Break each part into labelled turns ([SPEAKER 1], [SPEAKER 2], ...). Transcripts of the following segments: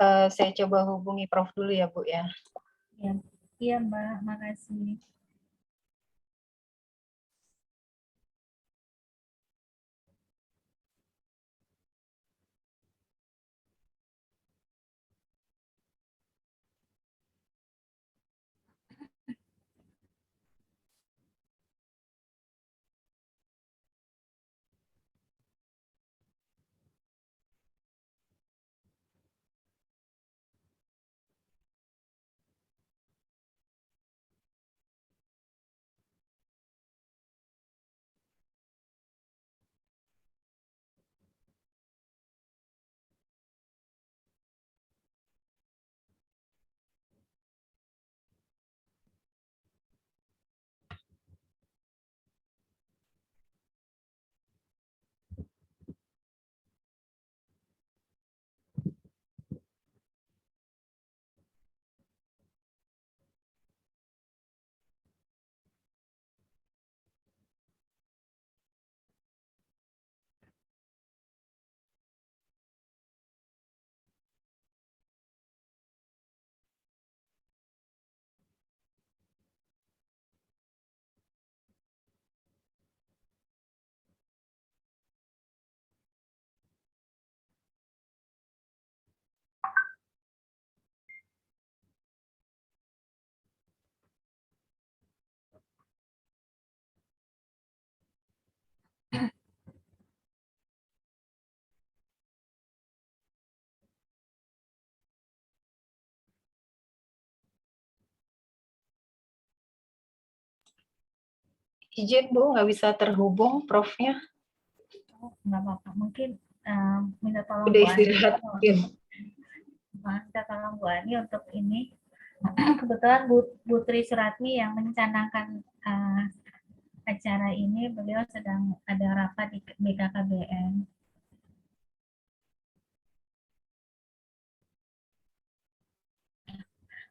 [SPEAKER 1] Saya coba hubungi Prof dulu ya, Bu ya.
[SPEAKER 2] Ya, iya Mbak, makasih.
[SPEAKER 1] Izin Bu, nggak bisa terhubung Profnya.
[SPEAKER 2] Oh, nggak apa-apa, mungkin minta tolong
[SPEAKER 1] Udah
[SPEAKER 2] Bu Ani.
[SPEAKER 1] istirahat mungkin.
[SPEAKER 2] Minta tolong Bu Ani untuk ini. Kebetulan Bu Tri Suratmi yang mencanangkan acara ini, beliau sedang ada rapat di BKKBN.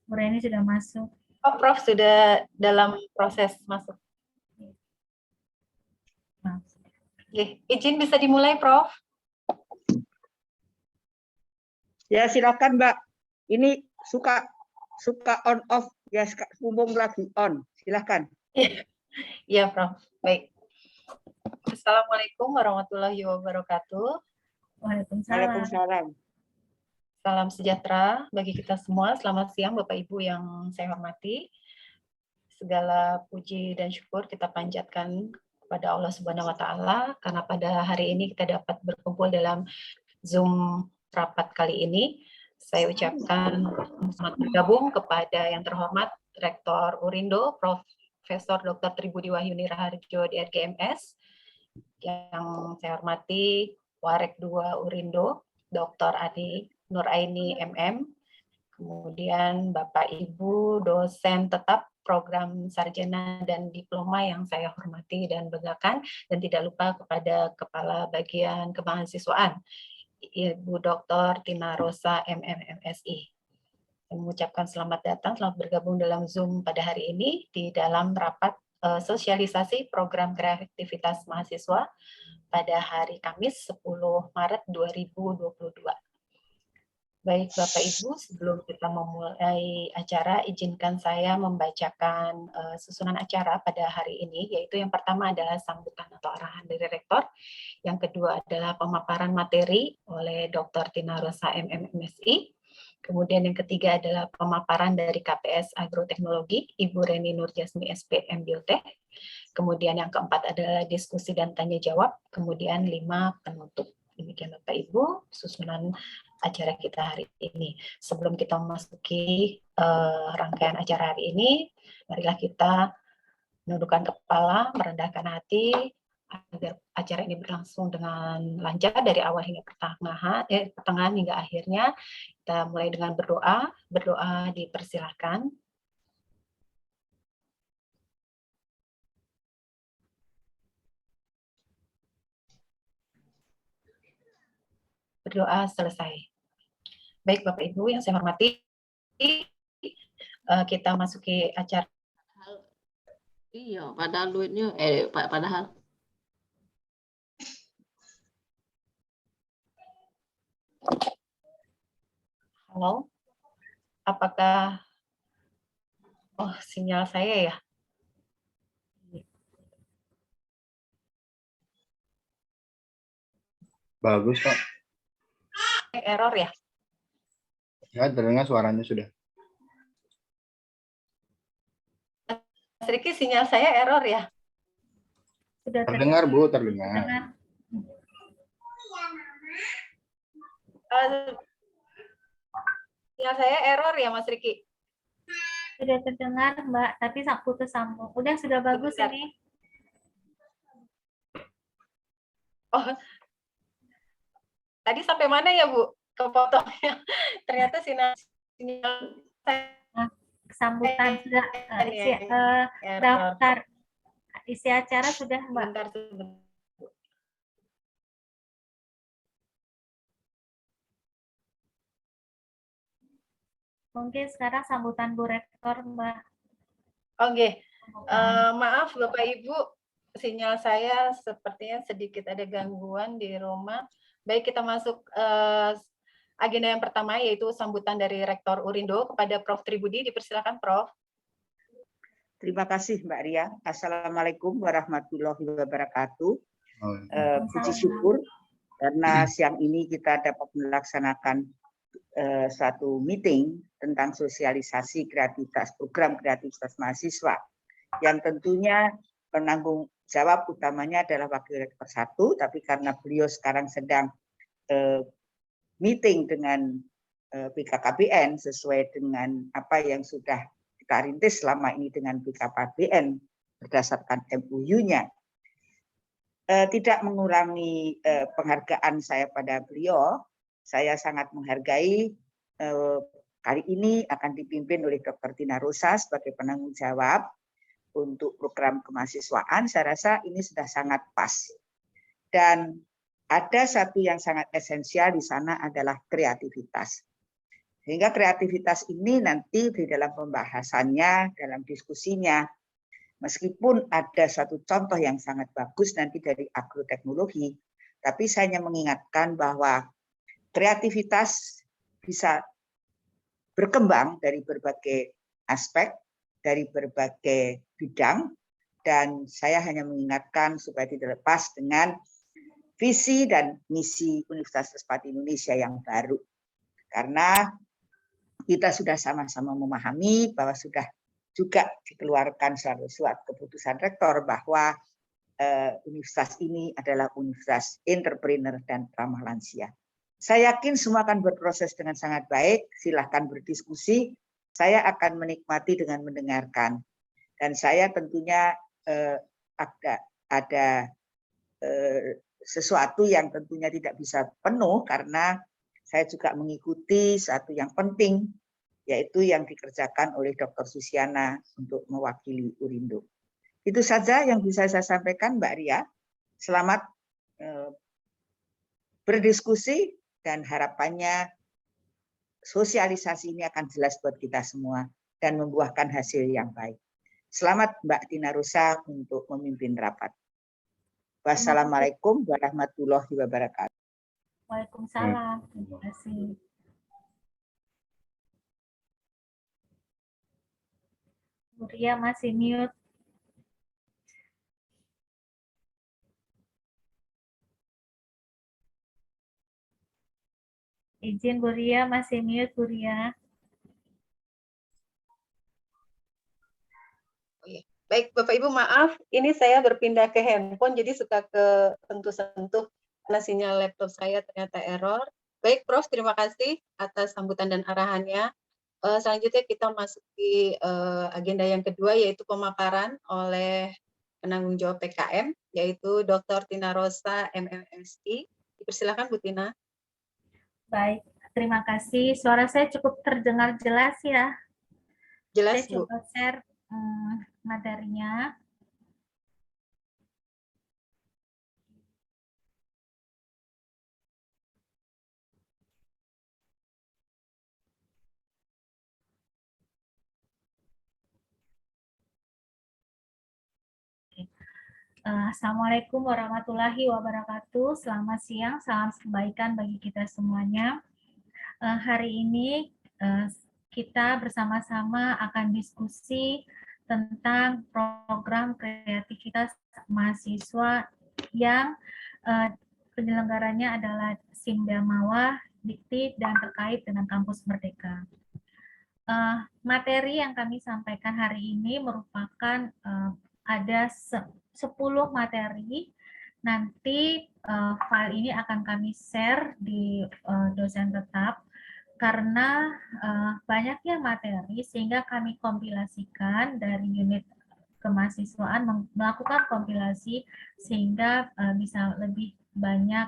[SPEAKER 2] Bu Reni sudah masuk.
[SPEAKER 1] Oh, Prof sudah dalam proses masuk. Izin bisa dimulai, Prof.
[SPEAKER 3] Ya, silakan Mbak. Ini suka on off ya, hubung lagi on. Silakan.
[SPEAKER 1] Iya, Prof. Baik. Assalamualaikum warahmatullahi wabarakatuh.
[SPEAKER 3] Waalaikumsalam.
[SPEAKER 1] Salam sejahtera bagi kita semua. Selamat siang Bapak Ibu yang saya hormati. Segala puji dan syukur kita panjatkan kepada Allah Subhanahu wa taala karena pada hari ini kita dapat berkumpul dalam Zoom rapat kali ini. Saya ucapkan selamat bergabung kepada yang terhormat Rektor Urindo, Profesor Dr. Tribudi Wahyuni Raharjo DRGMS, yang saya hormati Warek 2 Urindo, Dr. Adi Nuraini MM, kemudian Bapak Ibu dosen tetap program sarjana dan diploma yang saya hormati dan banggakan, dan tidak lupa kepada Kepala Bagian Kemahasiswaan, Ibu Dr. Tina Rosa MMMSI. Saya mengucapkan selamat datang, selamat bergabung dalam Zoom pada hari ini di dalam rapat sosialisasi program kreativitas mahasiswa pada hari Kamis 10 Maret 2022. Baik Bapak Ibu, sebelum kita memulai acara, izinkan saya membacakan susunan acara pada hari ini, yaitu yang pertama adalah sambutan atau arahan dari Rektor, yang kedua adalah pemaparan materi oleh Dr. Tina Rosa MMMSI, kemudian yang ketiga adalah pemaparan dari KPS Agroteknologi, Ibu Reni Nurjasmi SPM Biotech, kemudian yang keempat adalah diskusi dan tanya jawab, kemudian 5 penutup. Demikian Bapak Ibu, susunan acara kita hari ini. Sebelum kita memasuki rangkaian acara hari ini, marilah kita menundukkan kepala, merendahkan hati, agar acara ini berlangsung dengan lancar dari awal hingga pertengahan hingga akhirnya. Kita mulai dengan berdoa. Berdoa dipersilahkan. Berdoa selesai. Baik Bapak Ibu yang saya hormati, kita masuki acara.
[SPEAKER 4] Iya, padahal duitnya, padahal.
[SPEAKER 1] Halo, apakah sinyal saya ya?
[SPEAKER 5] Bagus, Pak.
[SPEAKER 1] Error ya?
[SPEAKER 5] Ya, terdengar suaranya sudah.
[SPEAKER 1] Mas Riki, sinyal saya error ya?
[SPEAKER 2] Sudah
[SPEAKER 5] Terdengar, Bu, terdengar.
[SPEAKER 2] terdengar.
[SPEAKER 1] Sinyal saya error ya, Mas Riki?
[SPEAKER 2] Sudah terdengar, Mbak, tapi putus sambung. Udah sudah bagus
[SPEAKER 1] Sebentar.
[SPEAKER 2] ini.
[SPEAKER 1] Oh, tadi sampai mana ya, Bu? Kepotongnya. Ternyata sinyal saya
[SPEAKER 2] Nah, sambutan sudah isi
[SPEAKER 1] error.
[SPEAKER 2] daftar isi acara sudah, Mbak.
[SPEAKER 1] Sebentar.
[SPEAKER 2] Mungkin sekarang sambutan Bu Rektor, Mbak.
[SPEAKER 1] Oke. Maaf Bapak Ibu, sinyal saya sepertinya sedikit ada gangguan di rumah. Baik, kita masuk agenda yang pertama, yaitu sambutan dari Rektor Urindo kepada Prof. Tribudi. Dipersilakan, Prof.
[SPEAKER 3] Terima kasih Mbak Ria. Assalamualaikum warahmatullahi wabarakatuh. Puji syukur karena siang ini kita dapat melaksanakan suatu meeting tentang sosialisasi kreativitas, program kreativitas mahasiswa, yang tentunya penanggung jawab utamanya adalah Wakil Rektor 1, tapi karena beliau sekarang sedang meeting dengan BKKBN sesuai dengan apa yang sudah kita rintis selama ini dengan BKKBN berdasarkan MOU-nya. Tidak mengurangi penghargaan saya pada beliau, saya sangat menghargai kali ini akan dipimpin oleh Dr. Tina Rosa sebagai penanggung jawab untuk program kemahasiswaan. Saya rasa ini sudah sangat pas. Dan ada satu yang sangat esensial di sana adalah kreativitas. Sehingga kreativitas ini nanti di dalam pembahasannya, dalam diskusinya, meskipun ada satu contoh yang sangat bagus nanti dari agroteknologi, tapi saya hanya mengingatkan bahwa kreativitas bisa berkembang dari berbagai aspek, dari berbagai bidang, dan saya hanya mengingatkan supaya tidak lepas dengan visi dan misi Universitas Trisakti Indonesia yang baru. Karena kita sudah sama-sama memahami bahwa sudah juga dikeluarkan suatu keputusan rektor bahwa universitas ini adalah universitas entrepreneur dan ramah lansia. Saya yakin semua akan berproses dengan sangat baik. Silahkan berdiskusi. Saya akan menikmati dengan mendengarkan. Dan saya tentunya ada sesuatu yang tentunya tidak bisa penuh karena saya juga mengikuti satu yang penting, yaitu yang dikerjakan oleh Dr. Susiana untuk mewakili Urindo. Itu saja yang bisa saya sampaikan, Mbak Ria. Selamat berdiskusi dan harapannya sosialisasi ini akan jelas buat kita semua dan membuahkan hasil yang baik. Selamat Mbak Tina Rosa untuk memimpin rapat. Wassalamualaikum warahmatullahi wabarakatuh.
[SPEAKER 2] Waalaikumsalam. Terima kasih. Bu Ria masih mute. Izin Bu Ria masih mute, Bu Ria.
[SPEAKER 1] Baik, Bapak Ibu, maaf, ini saya berpindah ke handphone, jadi suka ke sentuh-sentuh karena sinyal laptop saya ternyata error. Baik, Prof, terima kasih atas sambutan dan arahannya. Selanjutnya kita masuk di agenda yang kedua, yaitu pemaparan oleh penanggung jawab PKM, yaitu Dr. Tina Rosa, MMSI. Dipersilakan, Bu Tina.
[SPEAKER 2] Baik, terima kasih. Suara saya cukup terdengar jelas ya.
[SPEAKER 1] Jelas,
[SPEAKER 2] Saya
[SPEAKER 1] Bu.
[SPEAKER 2] coba share materinya. Assalamualaikum warahmatullahi wabarakatuh. Selamat siang, salam kebaikan bagi kita semuanya. hari ini kita bersama-sama akan diskusi tentang program kreativitas mahasiswa yang penyelenggaranya adalah Simda Mawah, Dikti, dan terkait dengan Kampus Merdeka. Materi yang kami sampaikan hari ini merupakan ada 10 materi. Nanti file ini akan kami share di dosen tetap karena banyaknya materi sehingga kami kompilasikan dari unit kemahasiswaan, melakukan kompilasi sehingga bisa lebih banyak,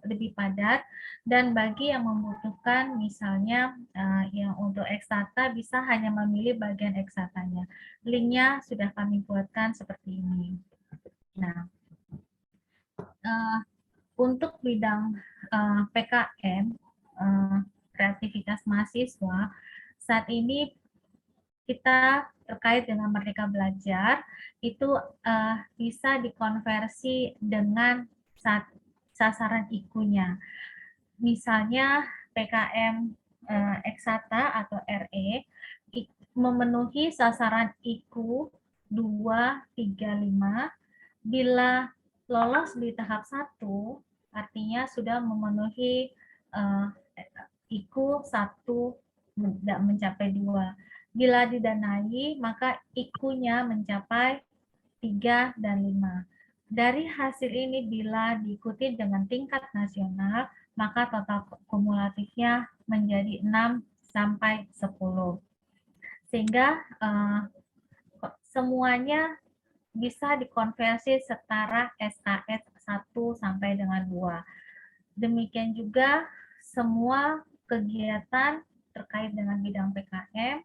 [SPEAKER 2] lebih padat. Dan bagi yang membutuhkan misalnya yang untuk ekstata bisa hanya memilih bagian ekstatanya. Linknya sudah kami buatkan seperti ini. Nah, untuk bidang PKM, kreativitas mahasiswa, saat ini kita terkait dengan Merdeka Belajar, itu bisa dikonversi dengan sasaran IKU-nya. Misalnya PKM Eksata atau RE memenuhi sasaran IKU 235 bila lolos di tahap 1, artinya sudah memenuhi IKU 1 mencapai 2. Bila didanai, maka IKU-nya mencapai 3 dan 5. Dari hasil ini bila diikuti dengan tingkat nasional, maka total kumulatifnya menjadi 6 sampai 10. Sehingga semuanya bisa dikonversi setara SKS 1 sampai dengan 2. Demikian juga semua kegiatan terkait dengan bidang PKM,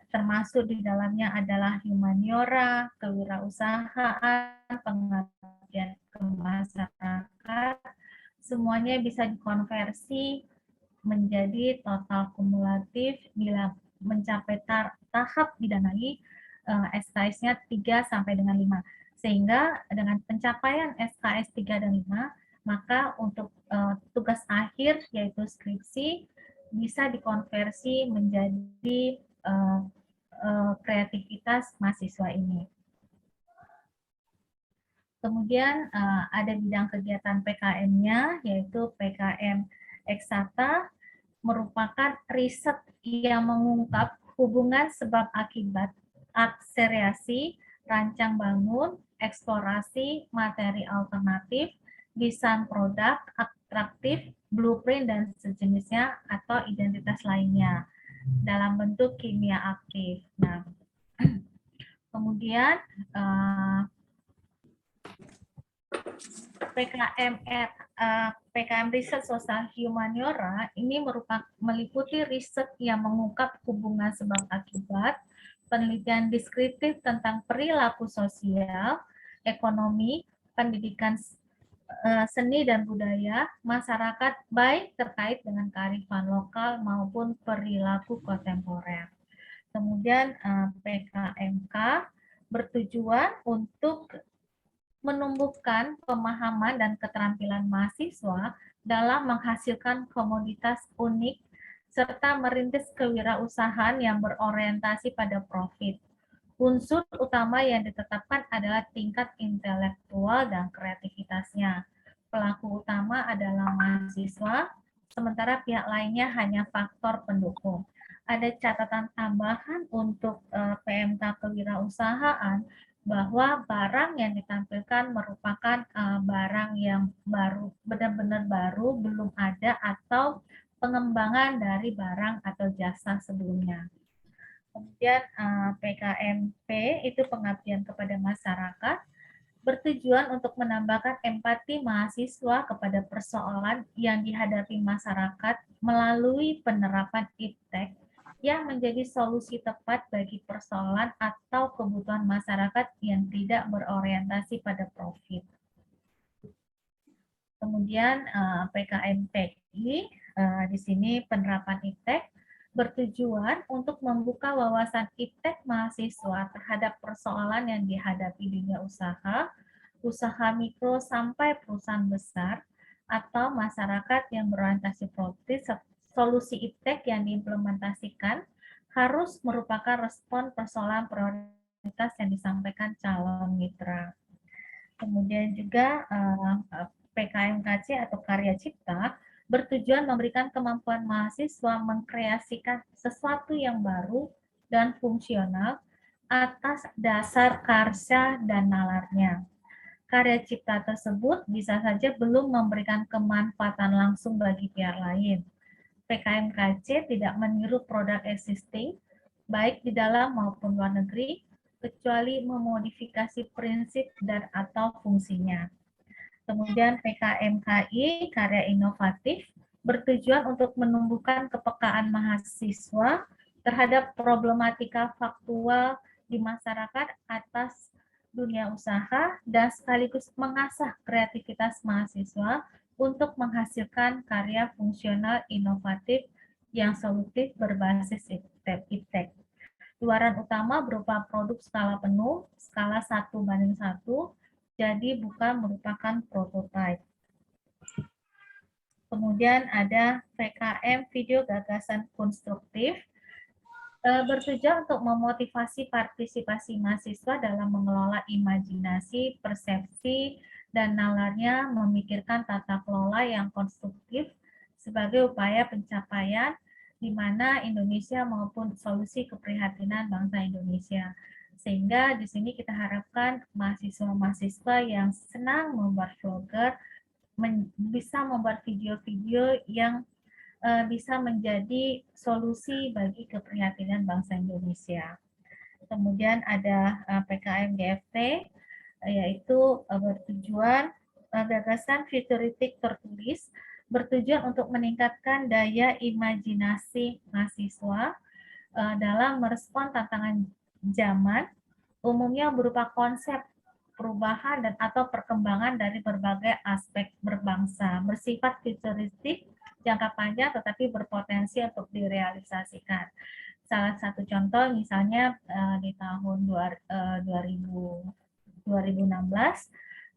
[SPEAKER 2] termasuk di dalamnya adalah humaniora, kewirausahaan, pengabdian ke masyarakat, semuanya bisa dikonversi menjadi total kumulatif bila mencapai tahap didanai, SKS-nya 3 sampai dengan 5. Sehingga dengan pencapaian SKS 3 dan 5, maka untuk tugas akhir yaitu skripsi bisa dikonversi menjadi kreativitas mahasiswa ini. Kemudian ada bidang kegiatan PKM-nya yaitu PKM Eksata, merupakan riset yang mengungkap hubungan sebab akibat, akselerasi, rancang bangun, eksplorasi, materi alternatif, desain produk, atraktif, blueprint, dan sejenisnya, atau identitas lainnya dalam bentuk kimia aktif. Nah, kemudian PKM Riset Sosial Humaniora ini meliputi riset yang mengungkap hubungan sebab akibat, penelitian deskriptif tentang perilaku sosial, ekonomi, pendidikan seni dan budaya, masyarakat baik terkait dengan kearifan lokal maupun perilaku kontemporer. Kemudian PKMK bertujuan untuk menumbuhkan pemahaman dan keterampilan mahasiswa dalam menghasilkan komoditas unik serta merintis kewirausahaan yang berorientasi pada profit. Unsur utama yang ditetapkan adalah tingkat intelektual dan kreativitasnya. Pelaku utama adalah mahasiswa, sementara pihak lainnya hanya faktor pendukung. Ada catatan tambahan untuk PMK kewirausahaan bahwa barang yang ditampilkan merupakan barang yang baru, benar-benar baru, belum ada, atau pengembangan dari barang atau jasa sebelumnya. Kemudian PKMP itu pengabdian kepada masyarakat, bertujuan untuk menambahkan empati mahasiswa kepada persoalan yang dihadapi masyarakat melalui penerapan iptek yang menjadi solusi tepat bagi persoalan atau kebutuhan masyarakat yang tidak berorientasi pada profit. Kemudian PKMPI, di sini penerapan iptek bertujuan untuk membuka wawasan iptek mahasiswa terhadap persoalan yang dihadapi dunia usaha, usaha mikro sampai perusahaan besar, atau masyarakat yang berorientasi produktif, solusi iptek yang diimplementasikan harus merupakan respon persoalan prioritas yang disampaikan calon mitra. Kemudian juga PKMKC atau karya cipta bertujuan memberikan kemampuan mahasiswa mengkreasikan sesuatu yang baru dan fungsional atas dasar karya dan nalarnya. Karya cipta tersebut bisa saja belum memberikan kemanfaatan langsung bagi pihak lain. PKMKC tidak meniru produk existing, baik di dalam maupun luar negeri, kecuali memodifikasi prinsip dan atau fungsinya. Kemudian PKMKI, karya inovatif, bertujuan untuk menumbuhkan kepekaan mahasiswa terhadap problematika faktual di masyarakat atas dunia usaha dan sekaligus mengasah kreativitas mahasiswa untuk menghasilkan karya fungsional inovatif yang solutif berbasis iptek. Luaran utama berupa produk skala penuh, skala 1:1, jadi bukan merupakan prototipe. Kemudian ada PKM video gagasan konstruktif, bertujuan untuk memotivasi partisipasi mahasiswa dalam mengelola imajinasi, persepsi, dan nalarnya memikirkan tata kelola yang konstruktif sebagai upaya pencapaian di mana Indonesia maupun solusi keprihatinan bangsa Indonesia. Sehingga di sini kita harapkan mahasiswa-mahasiswa yang senang membuat vlogger bisa membuat video-video yang bisa menjadi solusi bagi keprihatinan bangsa Indonesia. Kemudian ada PKM GFT, yaitu bertujuan gagasan futuristik tertulis, bertujuan untuk meningkatkan daya imajinasi mahasiswa dalam merespon tantangan zaman, umumnya berupa konsep perubahan dan atau perkembangan dari berbagai aspek berbangsa, bersifat futuristik, jangka panjang tetapi berpotensi untuk direalisasikan. Salah satu contoh misalnya di tahun 2016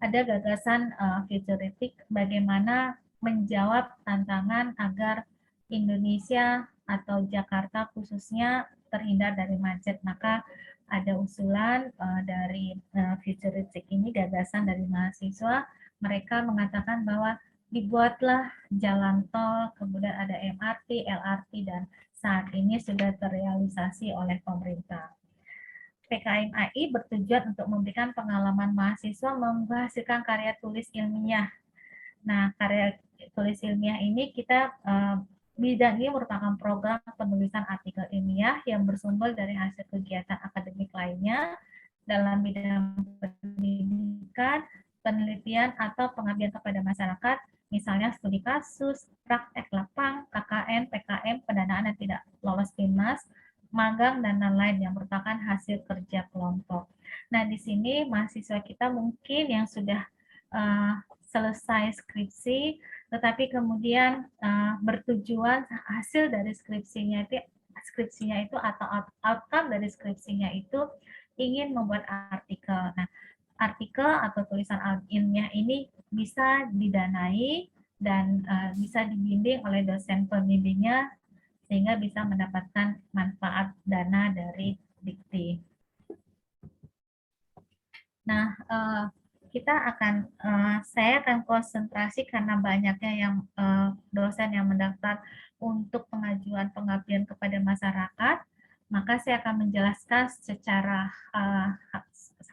[SPEAKER 2] ada gagasan futuristik bagaimana menjawab tantangan agar Indonesia atau Jakarta khususnya terhindar dari macet. Maka ada usulan dari futuristik ini, gagasan dari mahasiswa, mereka mengatakan bahwa dibuatlah jalan tol, kemudian ada MRT, LRT, dan saat ini sudah terrealisasi oleh pemerintah. PKMAI bertujuan untuk memberikan pengalaman mahasiswa menghasilkan karya tulis ilmiah. Nah, karya tulis ilmiah ini kita bidang ini merupakan program penulisan artikel ilmiah yang bersumber dari hasil kegiatan akademik lainnya dalam bidang pendidikan, penelitian, atau pengabdian kepada masyarakat, misalnya studi kasus, praktek lapang, KKN, PKM, pendanaan yang tidak lolos PIMNAS, magang, dan lain-lain yang merupakan hasil kerja kelompok. Nah, di sini mahasiswa kita mungkin yang sudah selesai skripsi, tetapi kemudian bertujuan hasil dari skripsinya itu atau outcome dari skripsinya itu ingin membuat artikel. Nah, artikel atau tulisan ilmiah ini bisa didanai dan bisa dibimbing oleh dosen pembimbingnya sehingga bisa mendapatkan manfaat dana dari Dikti. Nah, saya akan konsentrasi karena banyaknya yang dosen yang mendaftar untuk pengajuan pengabdian kepada masyarakat, maka saya akan menjelaskan secara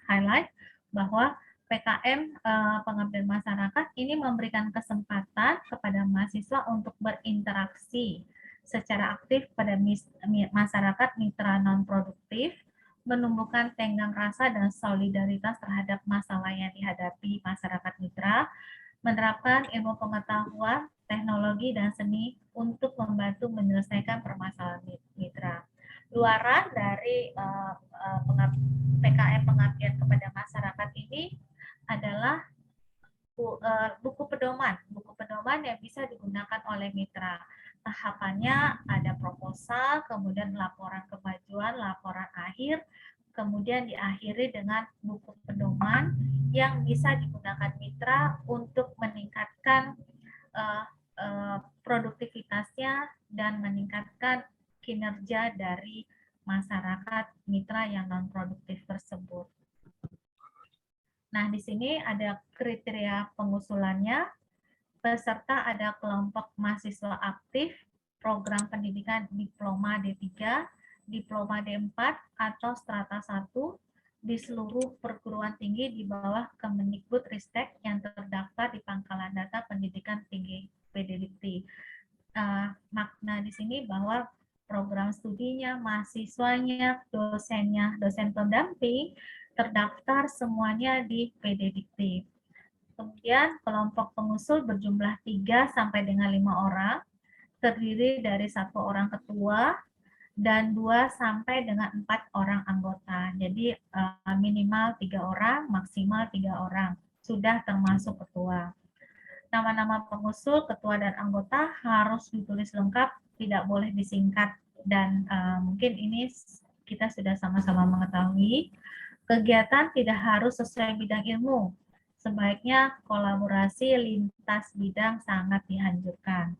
[SPEAKER 2] highlight bahwa PKM pengabdian masyarakat ini memberikan kesempatan kepada mahasiswa untuk berinteraksi secara aktif pada masyarakat mitra non-produktif, menumbuhkan tenggang rasa dan solidaritas terhadap masalah yang dihadapi masyarakat mitra, menerapkan ilmu pengetahuan, teknologi, dan seni untuk membantu menyelesaikan permasalahan mitra. Luaran dari PKM pengabdian kepada masyarakat ini adalah buku pedoman yang bisa digunakan oleh mitra. Tahapannya ada proposal, kemudian laporan kemajuan, laporan akhir, kemudian diakhiri dengan buku pedoman yang bisa digunakan mitra untuk meningkatkan produktivitasnya dan meningkatkan kinerja dari masyarakat mitra yang non produktif tersebut. Nah, di sini ada kriteria pengusulannya. Peserta ada kelompok mahasiswa aktif, program pendidikan diploma D3, diploma D4, atau strata 1 di seluruh perguruan tinggi di bawah Kemendikbudristek yang terdaftar di Pangkalan Data Pendidikan Tinggi PDDikti. Makna di sini bahwa program studinya, mahasiswanya, dosennya, dosen pendamping terdaftar semuanya di PDDikti. Kemudian kelompok pengusul berjumlah 3 sampai dengan 5 orang, terdiri dari 1 orang ketua dan 2 sampai dengan 4 orang anggota. Jadi minimal 3 orang, maksimal 3 orang, sudah termasuk ketua. Nama-nama pengusul, ketua, dan anggota harus ditulis lengkap, tidak boleh disingkat. Dan mungkin ini kita sudah sama-sama mengetahui, kegiatan tidak harus sesuai bidang ilmu. Sebaiknya kolaborasi lintas bidang sangat dianjurkan.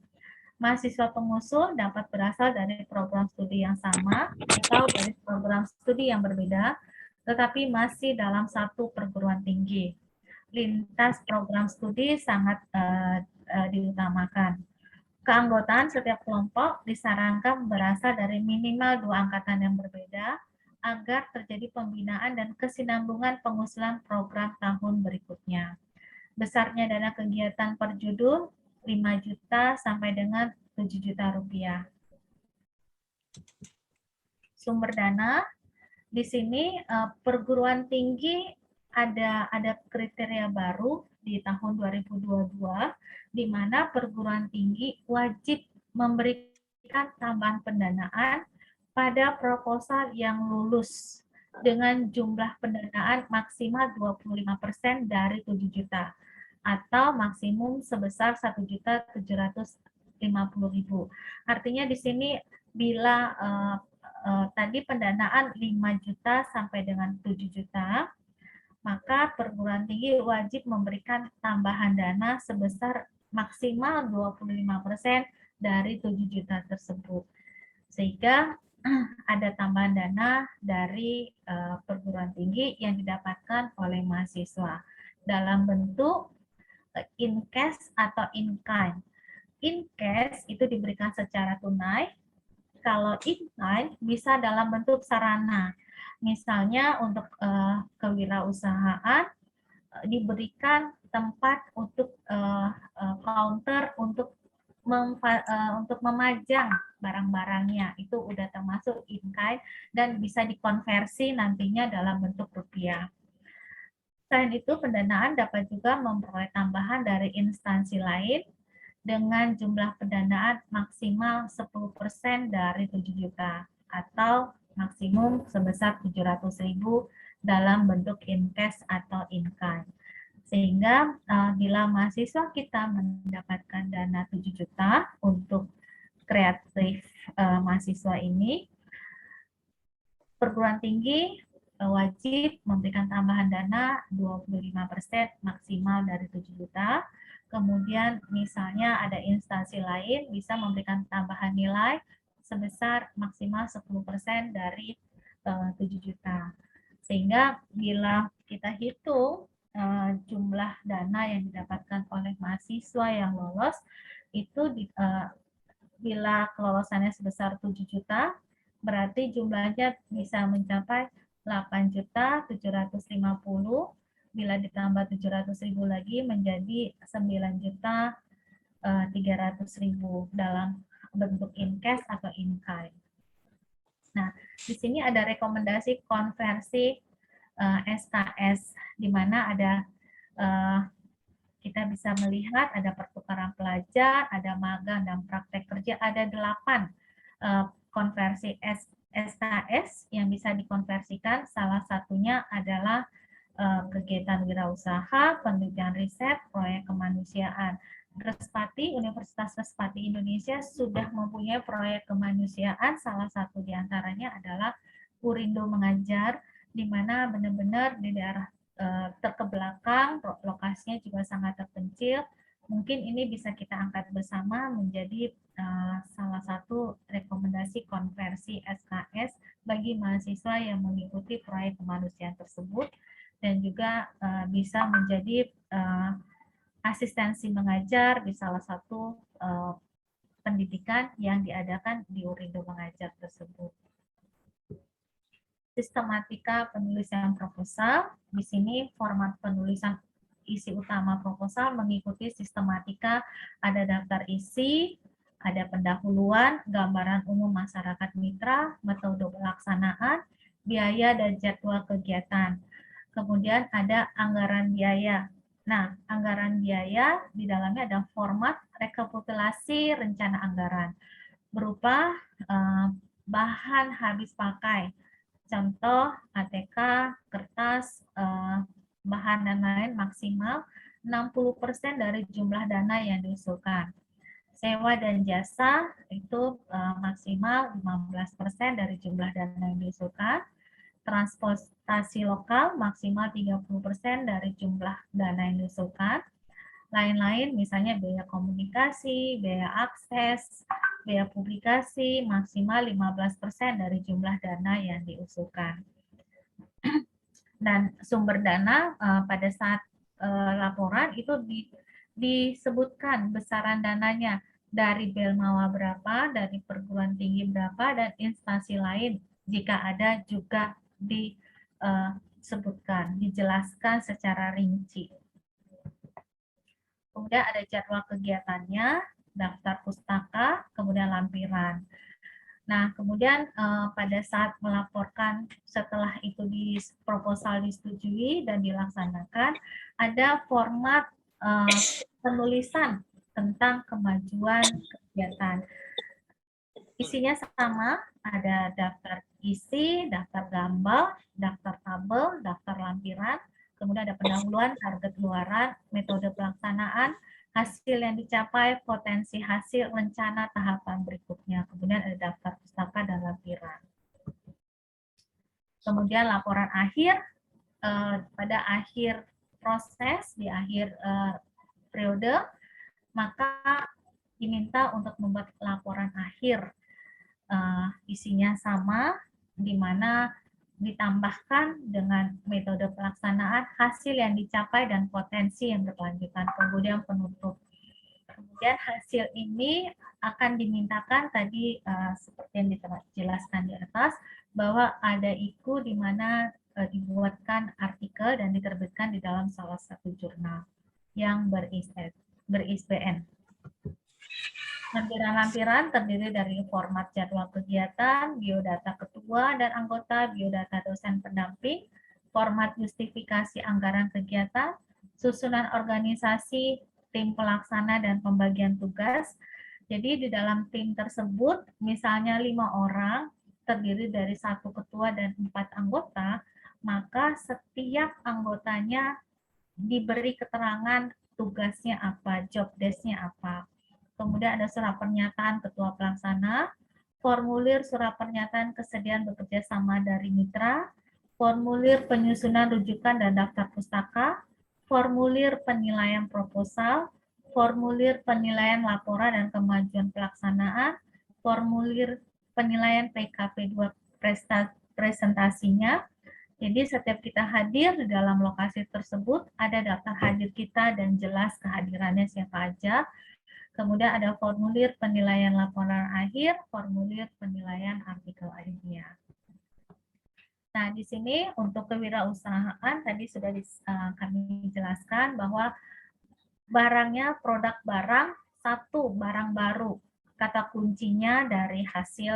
[SPEAKER 2] Mahasiswa pengusul dapat berasal dari program studi yang sama atau dari program studi yang berbeda, tetapi masih dalam satu perguruan tinggi. Lintas program studi sangat diutamakan. Keanggotaan setiap kelompok disarankan berasal dari minimal 2 angkatan yang berbeda agar terjadi pembinaan dan kesinambungan pengusulan program tahun berikutnya. Besarnya dana kegiatan per judul 5 juta sampai dengan 7 juta rupiah. Sumber dana di sini perguruan tinggi ada kriteria baru di tahun 2022 di mana perguruan tinggi wajib memberikan tambahan pendanaan pada proposal yang lulus dengan jumlah pendanaan maksimal 25% dari 7 juta atau maksimum sebesar 1.750.000. Artinya di sini bila tadi pendanaan 5 juta sampai dengan 7 juta, maka perguruan tinggi wajib memberikan tambahan dana sebesar maksimal 25% dari 7 juta tersebut. Sehingga ada tambahan dana dari perguruan tinggi yang didapatkan oleh mahasiswa dalam bentuk in cash atau in kind. In cash itu diberikan secara tunai, kalau in kind bisa dalam bentuk sarana. Misalnya untuk kewirausahaan diberikan tempat untuk counter untuk memajang barang-barangnya, itu udah termasuk in kind dan bisa dikonversi nantinya dalam bentuk rupiah. Selain itu, pendanaan dapat juga memperoleh tambahan dari instansi lain dengan jumlah pendanaan maksimal 10% dari 7 juta atau maksimum sebesar 700.000 dalam bentuk in cash atau in kind. Sehingga bila mahasiswa kita mendapatkan dana 7 juta untuk kreatif mahasiswa ini, perguruan tinggi wajib memberikan tambahan dana 25% maksimal dari 7 juta. Kemudian misalnya ada instansi lain bisa memberikan tambahan nilai sebesar maksimal 10% dari 7 juta. Sehingga bila kita hitung jumlah dana yang didapatkan oleh mahasiswa yang lolos itu bila kelolosannya sebesar 7 juta berarti jumlahnya bisa mencapai 8.750.000, bila ditambah 700.000 lagi menjadi 9.300.000 dalam bentuk in cash atau in kind. Nah, di sini ada rekomendasi konversi SKS, di mana ada kita bisa melihat ada pertukaran pelajar, ada magang dan praktek kerja, ada 8 konversi SKS yang bisa dikonversikan. Salah satunya adalah kegiatan wirausaha, penelitian riset, proyek kemanusiaan. Respati, Universitas Respati Indonesia sudah mempunyai proyek kemanusiaan, salah satu diantaranya adalah Purindo Mengajar, di mana benar-benar di daerah terkebelakang, lokasinya juga sangat terpencil, mungkin ini bisa kita angkat bersama menjadi salah satu rekomendasi konversi SKS bagi mahasiswa yang mengikuti proyek kemanusiaan tersebut, dan juga bisa menjadi asistensi mengajar di salah satu pendidikan yang diadakan di Urindo Mengajar tersebut. Sistematika penulisan proposal, di sini format penulisan isi utama proposal mengikuti sistematika, ada daftar isi, ada pendahuluan, gambaran umum masyarakat mitra, metode pelaksanaan, biaya dan jadwal kegiatan. Kemudian ada anggaran biaya. Nah, anggaran biaya di dalamnya ada format rekapitulasi rencana anggaran berupa bahan habis pakai, contoh ATK, kertas, bahan dan lain maksimal 60% dari jumlah dana yang diusulkan. Sewa dan jasa itu maksimal 15% dari jumlah dana yang diusulkan. Transportasi lokal maksimal 30% dari jumlah dana yang diusulkan. Lain-lain misalnya biaya komunikasi, biaya akses, biaya publikasi maksimal 15% dari jumlah dana yang diusulkan. Dan sumber dana pada saat laporan itu disebutkan besaran dananya dari Belmawa berapa, dari perguruan tinggi berapa, dan instansi lain jika ada juga disebutkan, dijelaskan secara rinci. Kemudian ada jadwal kegiatannya, daftar pustaka, kemudian lampiran. Nah, kemudian pada saat melaporkan setelah itu di proposal disetujui dan dilaksanakan, ada format penulisan tentang kemajuan kegiatan. Isinya sama, ada daftar isi, daftar gambar, daftar tabel, daftar lampiran, kemudian ada pendahuluan, target luaran, metode pelaksanaan, hasil yang dicapai, potensi hasil, rencana tahapan berikutnya. Kemudian ada daftar pustaka dan lampiran. Kemudian laporan akhir, pada akhir proses, di akhir periode, maka diminta untuk membuat laporan akhir. Isinya sama, di mana ditambahkan dengan metode pelaksanaan, hasil yang dicapai, dan potensi yang berkelanjutan. Kemudian penutup. Kemudian hasil ini akan dimintakan tadi seperti yang dijelaskan di atas, bahwa ada IKU di mana dibuatkan artikel dan diterbitkan di dalam salah satu jurnal yang ber-ISBN. Lampiran-lampiran terdiri dari format jadwal kegiatan, biodata ketua dan anggota, biodata dosen pendamping, format justifikasi anggaran kegiatan, susunan organisasi, tim pelaksana dan pembagian tugas. Jadi di dalam tim tersebut, misalnya 5 orang, terdiri dari 1 ketua dan 4 anggota, maka setiap anggotanya diberi keterangan tugasnya apa, job desk-nya apa. Kemudian ada surat pernyataan ketua pelaksana, formulir surat pernyataan kesediaan bekerja sama dari mitra, formulir penyusunan rujukan dan daftar pustaka, formulir penilaian proposal, formulir penilaian laporan dan kemajuan pelaksanaan, formulir penilaian PKP 2 presentasinya. Jadi setiap kita hadir di dalam lokasi tersebut, ada daftar hadir kita dan jelas kehadirannya siapa aja. Kemudian ada formulir penilaian laporan akhir, formulir penilaian artikel ilmiah. Nah, di sini untuk kewirausahaan tadi sudah kami jelaskan bahwa barangnya produk barang, satu barang baru. Kata kuncinya dari hasil,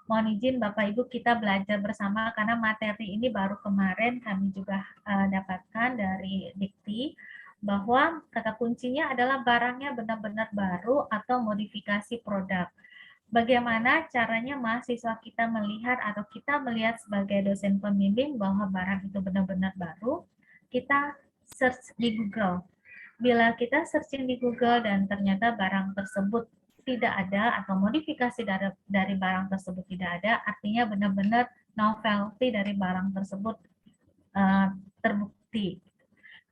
[SPEAKER 2] mohon izin Bapak Ibu kita belajar bersama karena materi ini baru kemarin kami juga dapatkan dari Dikti, bahwa kata kuncinya adalah barangnya benar-benar baru atau modifikasi produk. Bagaimana caranya mahasiswa kita melihat atau kita melihat sebagai dosen pembimbing bahwa barang itu benar-benar baru? Kita search di Google. Bila kita searching di Google dan ternyata barang tersebut tidak ada atau modifikasi dari barang tersebut tidak ada, artinya benar-benar novelty dari barang tersebut terbukti.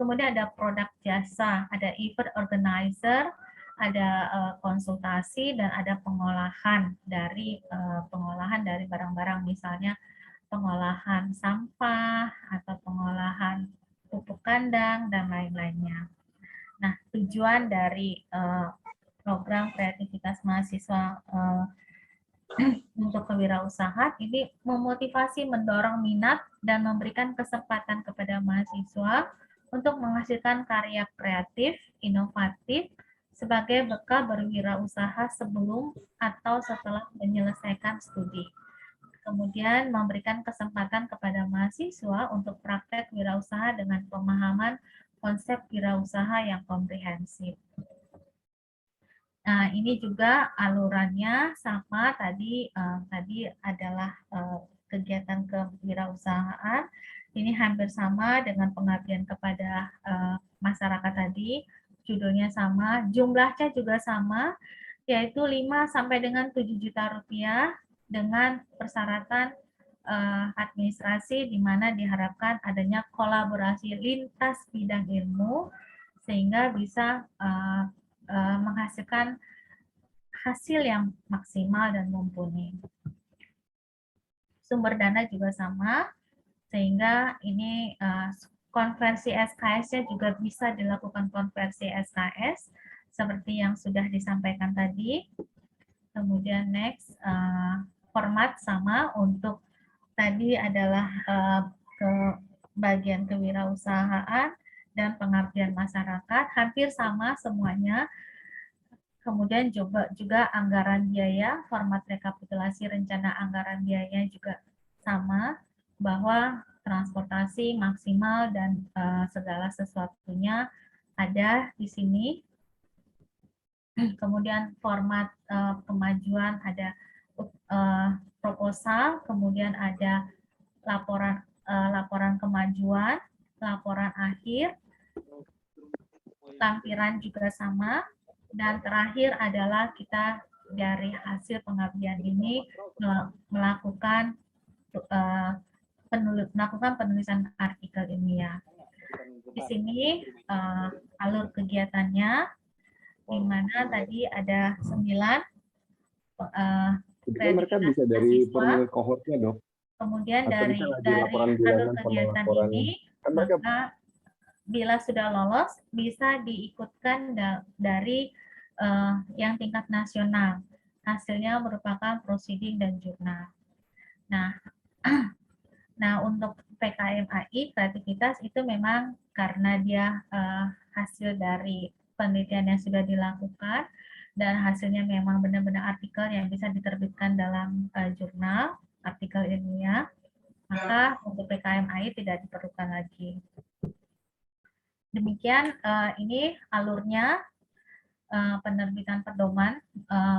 [SPEAKER 2] kemudian ada produk jasa, ada event organizer, ada konsultasi, dan ada pengolahan dari barang-barang, misalnya pengolahan sampah atau pengolahan pupuk kandang dan lain-lainnya. Nah, tujuan dari program kreativitas mahasiswa untuk kewirausahaan ini memotivasi, mendorong minat, dan memberikan kesempatan kepada mahasiswa untuk menghasilkan karya kreatif, inovatif, sebagai bekal berwirausaha sebelum atau setelah menyelesaikan studi. Kemudian memberikan kesempatan kepada mahasiswa untuk praktek wirausaha dengan pemahaman konsep wirausaha yang komprehensif. Nah, ini juga alurannya sama tadi adalah kegiatan kewirausahaan. Ini hampir sama dengan pengabdian kepada masyarakat tadi. Judulnya sama, jumlahnya juga sama, yaitu 5 sampai dengan 7 juta rupiah dengan persyaratan administrasi, di mana diharapkan adanya kolaborasi lintas bidang ilmu sehingga bisa menghasilkan hasil yang maksimal dan mumpuni. Sumber dana juga sama, sehingga ini konversi SKS-nya juga bisa dilakukan konversi SKS seperti yang sudah disampaikan tadi. Kemudian next, format sama untuk tadi adalah ke bagian kewirausahaan dan pengabdian masyarakat, hampir sama semuanya. Kemudian juga anggaran biaya, format rekapitulasi rencana anggaran biaya juga sama, bahwa transportasi maksimal dan segala sesuatunya ada di sini. Kemudian format kemajuan ada proposal, kemudian ada laporan kemajuan, laporan akhir, lampiran juga sama, dan terakhir adalah kita dari hasil pengabdian ini melakukan penulisan artikel ilmiah. Di sini alur kegiatannya, di mana tadi ada 9
[SPEAKER 6] mereka bisa dari formulir kohortnya, Dok.
[SPEAKER 2] Kemudian
[SPEAKER 6] Atau
[SPEAKER 2] dari alur kegiatan ini, maka bila sudah lolos bisa diikutkan dari yang tingkat nasional. Hasilnya merupakan proceeding dan jurnal. Nah, untuk PKMAI kreativitas itu memang karena dia hasil dari penelitian yang sudah dilakukan dan hasilnya memang benar-benar artikel yang bisa diterbitkan dalam jurnal, artikel ilmiah, maka untuk PKMAI tidak diperlukan lagi. Demikian ini alurnya penerbitan pedoman,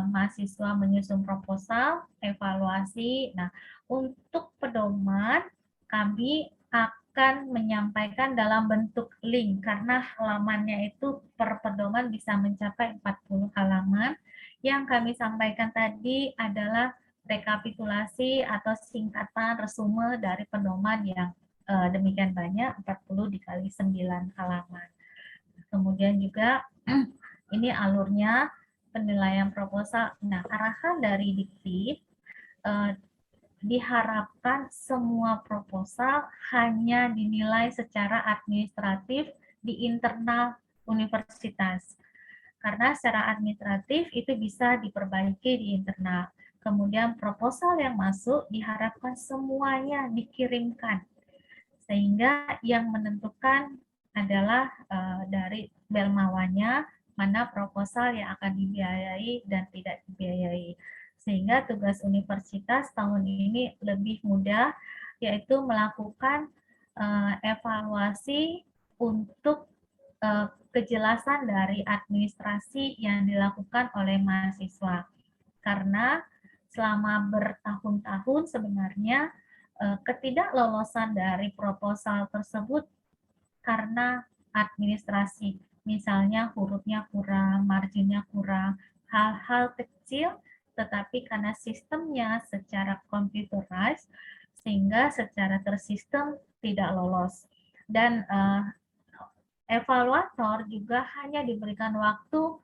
[SPEAKER 2] mahasiswa menyusun proposal, evaluasi. Nah, untuk pedoman kami akan menyampaikan dalam bentuk link karena halamannya itu per pedoman bisa mencapai 40 halaman. Yang kami sampaikan tadi adalah rekapitulasi atau singkatan resume dari pedoman yang demikian banyak, 40 dikali 9 halaman. Kemudian juga ini alurnya penilaian proposal. Nah, arahan dari Dikti diharapkan semua proposal hanya dinilai secara administratif di internal universitas. Karena secara administratif itu bisa diperbaiki di internal. Kemudian proposal yang masuk diharapkan semuanya dikirimkan. Sehingga yang menentukan adalah dari Belmawanya, mana proposal yang akan dibiayai dan tidak dibiayai. Sehingga tugas universitas tahun ini lebih mudah, yaitu melakukan evaluasi untuk kejelasan dari administrasi yang dilakukan oleh mahasiswa. Karena selama bertahun-tahun sebenarnya ketidaklolosan dari proposal tersebut karena administrasi, misalnya hurufnya kurang, marginnya kurang, hal-hal kecil, tetapi karena sistemnya secara computerized, sehingga secara tersistem tidak lolos. Dan evaluator juga hanya diberikan waktu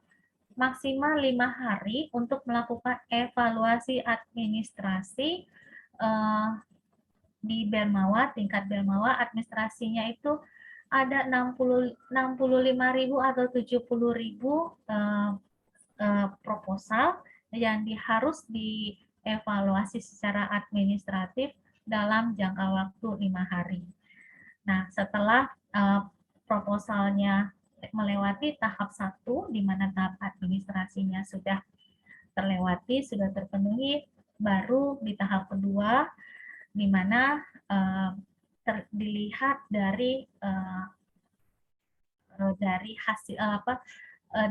[SPEAKER 2] maksimal 5 hari untuk melakukan evaluasi administrasi di Belmawa, tingkat Belmawa. Administrasinya itu ada 65.000 atau 70.000 proposal yang harus dievaluasi secara administratif dalam jangka waktu 5 hari. Nah, setelah proposalnya melewati tahap 1, di mana tahap administrasinya sudah terlewati, sudah terpenuhi, baru di tahap kedua, di mana dilihat dari hasil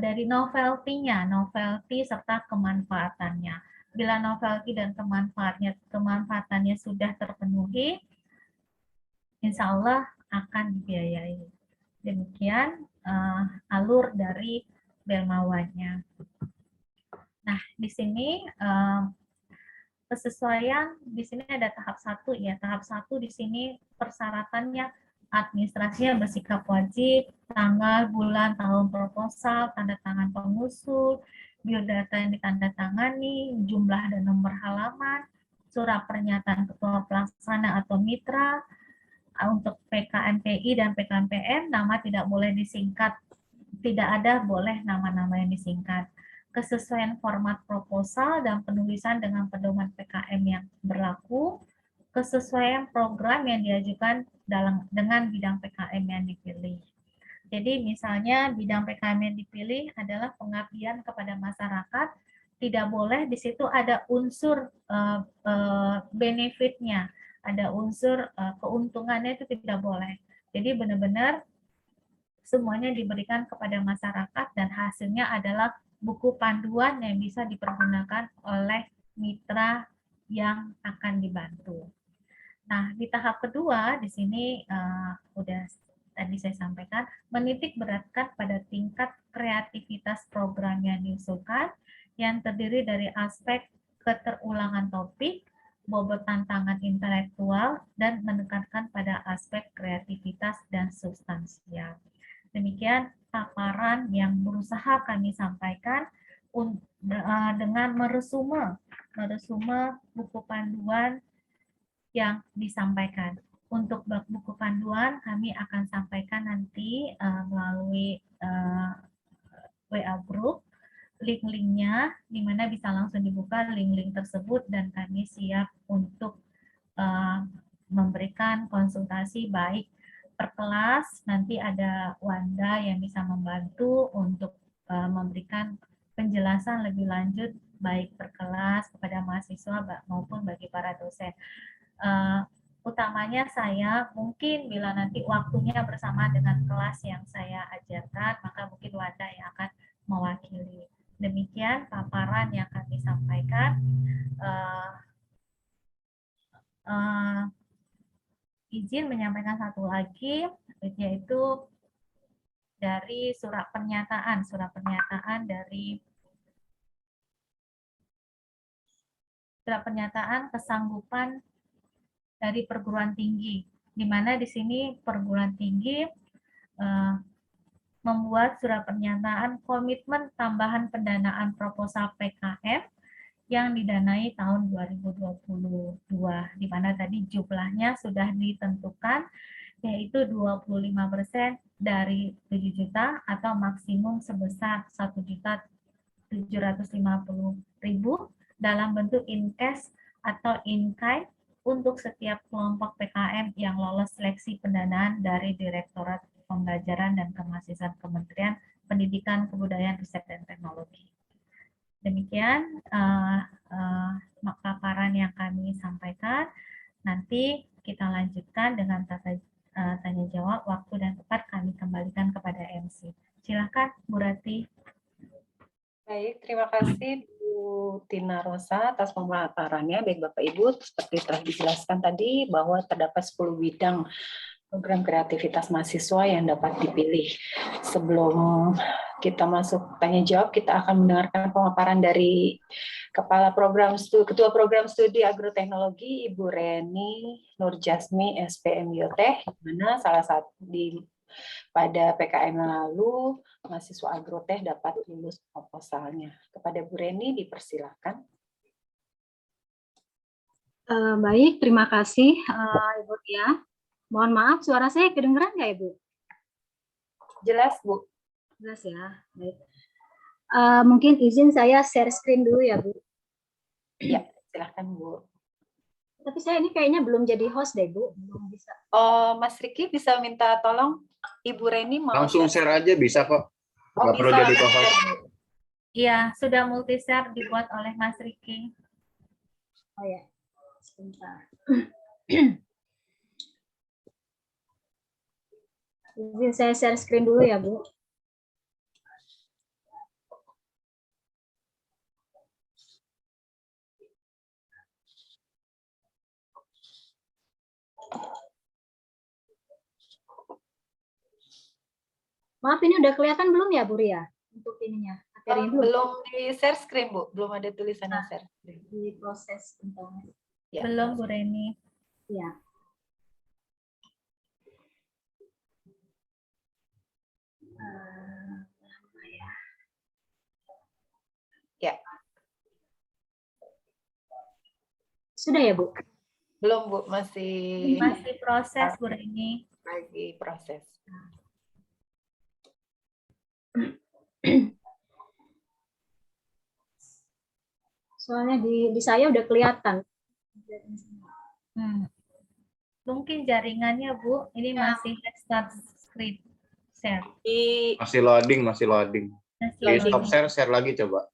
[SPEAKER 2] dari novelty serta kemanfaatannya. Bila novelty dan kemanfaatannya sudah terpenuhi, insya Allah akan dibiayai. Demikian alur dari Belmawanya. Nah, di sini kesesuaian, di sini ada tahap 1 ya. Tahap 1 di sini persyaratannya administrasinya bersikap wajib, tanggal, bulan, tahun proposal, tanda tangan pengusul, biodata yang ditandatangani, jumlah dan nomor halaman, surat pernyataan ketua pelaksana atau mitra. Untuk PKMPI dan PKMPM, nama tidak boleh disingkat, tidak ada boleh nama-nama yang disingkat. Kesesuaian format proposal dan penulisan dengan pedoman PKM yang berlaku, kesesuaian program yang diajukan dengan bidang PKM yang dipilih. Jadi misalnya bidang PKM yang dipilih adalah pengabdian kepada masyarakat, tidak boleh di situ ada unsur benefitnya, ada unsur keuntungannya, itu tidak boleh. Jadi benar-benar semuanya diberikan kepada masyarakat dan hasilnya adalah buku panduan yang bisa dipergunakan oleh mitra yang akan dibantu. Nah, di tahap kedua di sini udah tadi saya sampaikan, menitik beratkan pada tingkat kreativitas program yang diusulkan yang terdiri dari aspek keterulangan topik, bobot tantangan intelektual, dan menekankan pada aspek kreativitas dan substansial. Demikian paparan yang berusaha kami sampaikan dengan meresume buku panduan yang disampaikan. Untuk buku panduan kami akan sampaikan nanti melalui WA group, link-linknya, di mana bisa langsung dibuka link-link tersebut dan kami siap untuk memberikan konsultasi baik per kelas, nanti ada Wanda yang bisa membantu untuk memberikan penjelasan lebih lanjut baik per kelas kepada mahasiswa maupun bagi para dosen. Utamanya saya mungkin bila nanti waktunya bersama dengan kelas yang saya ajarkan, maka mungkin Wanda yang akan mewakili. Demikian paparan yang kami sampaikan. Izin menyampaikan satu lagi, yaitu dari surat pernyataan kesanggupan dari perguruan tinggi, di mana di sini perguruan tinggi membuat surat pernyataan komitmen tambahan pendanaan proposal PKM yang didanai tahun 2022, di mana tadi jumlahnya sudah ditentukan, yaitu 25% dari 7 juta atau maksimum sebesar 1.750.000 dalam bentuk in cash atau in kind untuk setiap kelompok PKM yang lolos seleksi pendanaan dari Direktorat Pembelajaran dan Kemahasiswaan Kementerian Pendidikan, Kebudayaan, Riset, dan Teknologi. Demikian paparan yang kami sampaikan. Nanti kita lanjutkan dengan tanya jawab, waktu dan tempat kami kembalikan kepada MC. Silakan Bu Rati.
[SPEAKER 1] Baik, terima kasih Bu Tina Rosa atas pemaparannya. Baik Bapak Ibu, seperti telah dijelaskan tadi bahwa terdapat 10 bidang program kreativitas mahasiswa yang dapat dipilih. Sebelum kita masuk tanya jawab, kita akan mendengarkan pemaparan dari Ketua Program Studi Agroteknologi Ibu Reni Nurjasmi SPM Biotech, di mana salah satu di pada PKM lalu mahasiswa agroteh dapat lulus proposalnya. Kepada Bu Reni dipersilakan.
[SPEAKER 7] Baik, terima kasih Ibu Tia. Mohon maaf, suara saya kedengeran nggak Ibu?
[SPEAKER 1] Jelas, Bu.
[SPEAKER 7] Jelas ya. Baik. Mungkin izin saya share screen dulu ya Bu.
[SPEAKER 1] Ya, silakan Bu.
[SPEAKER 7] Tapi saya ini kayaknya belum jadi host deh Bu, belum bisa.
[SPEAKER 1] Mas Riki bisa minta tolong Ibu Reni mau
[SPEAKER 5] Langsung share aja bisa kok.
[SPEAKER 1] Oh,
[SPEAKER 5] Nggak perlu
[SPEAKER 1] bisa.
[SPEAKER 5] jadi co-host.
[SPEAKER 2] Iya, sudah multi-share dibuat oleh Mas Riki.
[SPEAKER 7] Oh ya, sebentar. Izin saya share screen dulu ya Bu. Maaf, ini udah kelihatan belum ya Bu Ria? Untuk ininya, materi belum?
[SPEAKER 1] Belum di share screen, Bu. Belum ada tulisannya share screen.
[SPEAKER 7] Di proses tentang
[SPEAKER 1] Ya.
[SPEAKER 2] Belum, Bu Reni.
[SPEAKER 7] ya.
[SPEAKER 1] Ya.
[SPEAKER 7] Sudah ya Bu?
[SPEAKER 1] Belum, Bu. Masih
[SPEAKER 2] Proses, Bu Reni.
[SPEAKER 1] lagi proses.
[SPEAKER 7] Soalnya di saya udah kelihatan.
[SPEAKER 2] Mungkin jaringannya, Bu. Ini masih start screen share.
[SPEAKER 5] Masih loading.
[SPEAKER 2] Masih
[SPEAKER 5] Di stop share lagi coba.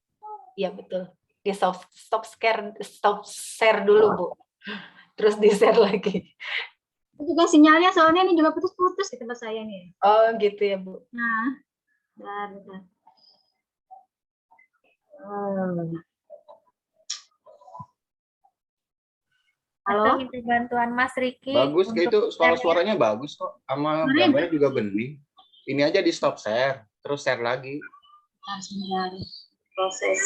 [SPEAKER 1] Iya, betul. Di stop share dulu, Bu. Terus di share lagi.
[SPEAKER 7] Itu juga sinyalnya soalnya ini juga putus-putus di tempat saya nih.
[SPEAKER 1] Oh, gitu ya, Bu.
[SPEAKER 7] Nah, bentar.
[SPEAKER 2] Atau minta bantuan Mas Riki.
[SPEAKER 5] Bagus kayak itu
[SPEAKER 2] share ya.
[SPEAKER 5] suaranya bagus kok. Sama gambarnya juga bening. Ini aja di stop share, terus share lagi.
[SPEAKER 7] Sebentar. Proses.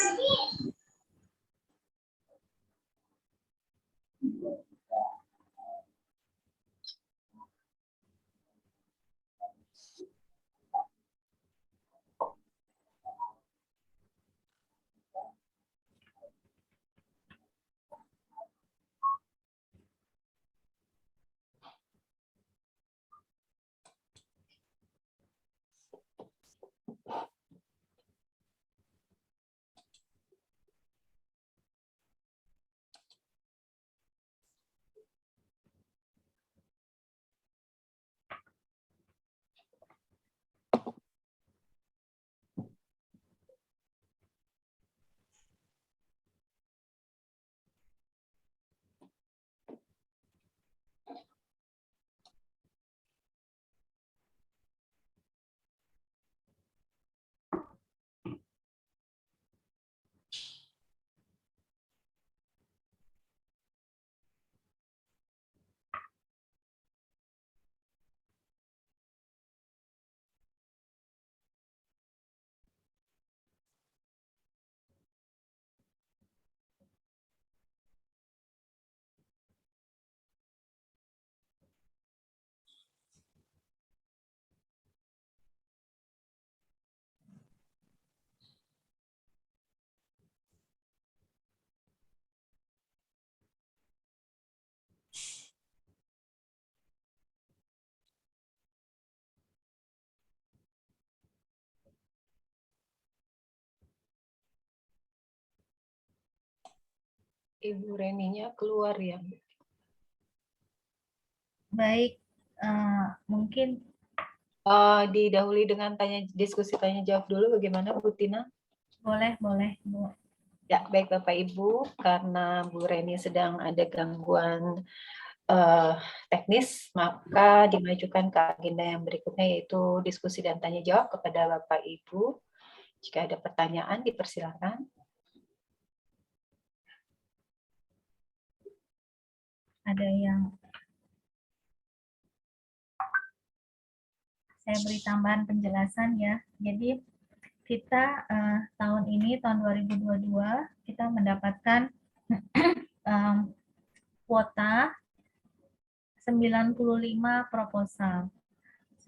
[SPEAKER 1] Ibu Reninya keluar ya, Bu.
[SPEAKER 2] Baik, mungkin
[SPEAKER 1] Didahului dengan diskusi tanya jawab dulu, bagaimana Bu Tina?
[SPEAKER 2] boleh, Bu.
[SPEAKER 1] Ya, baik Bapak Ibu, karena Bu Reni sedang ada gangguan teknis, maka dimajukan ke agenda yang berikutnya, yaitu diskusi dan tanya jawab kepada Bapak Ibu. Jika ada pertanyaan, dipersilakan.
[SPEAKER 2] Ada yang saya beri tambahan penjelasan ya. Jadi kita tahun ini, tahun 2022, kita mendapatkan kuota 95 proposal.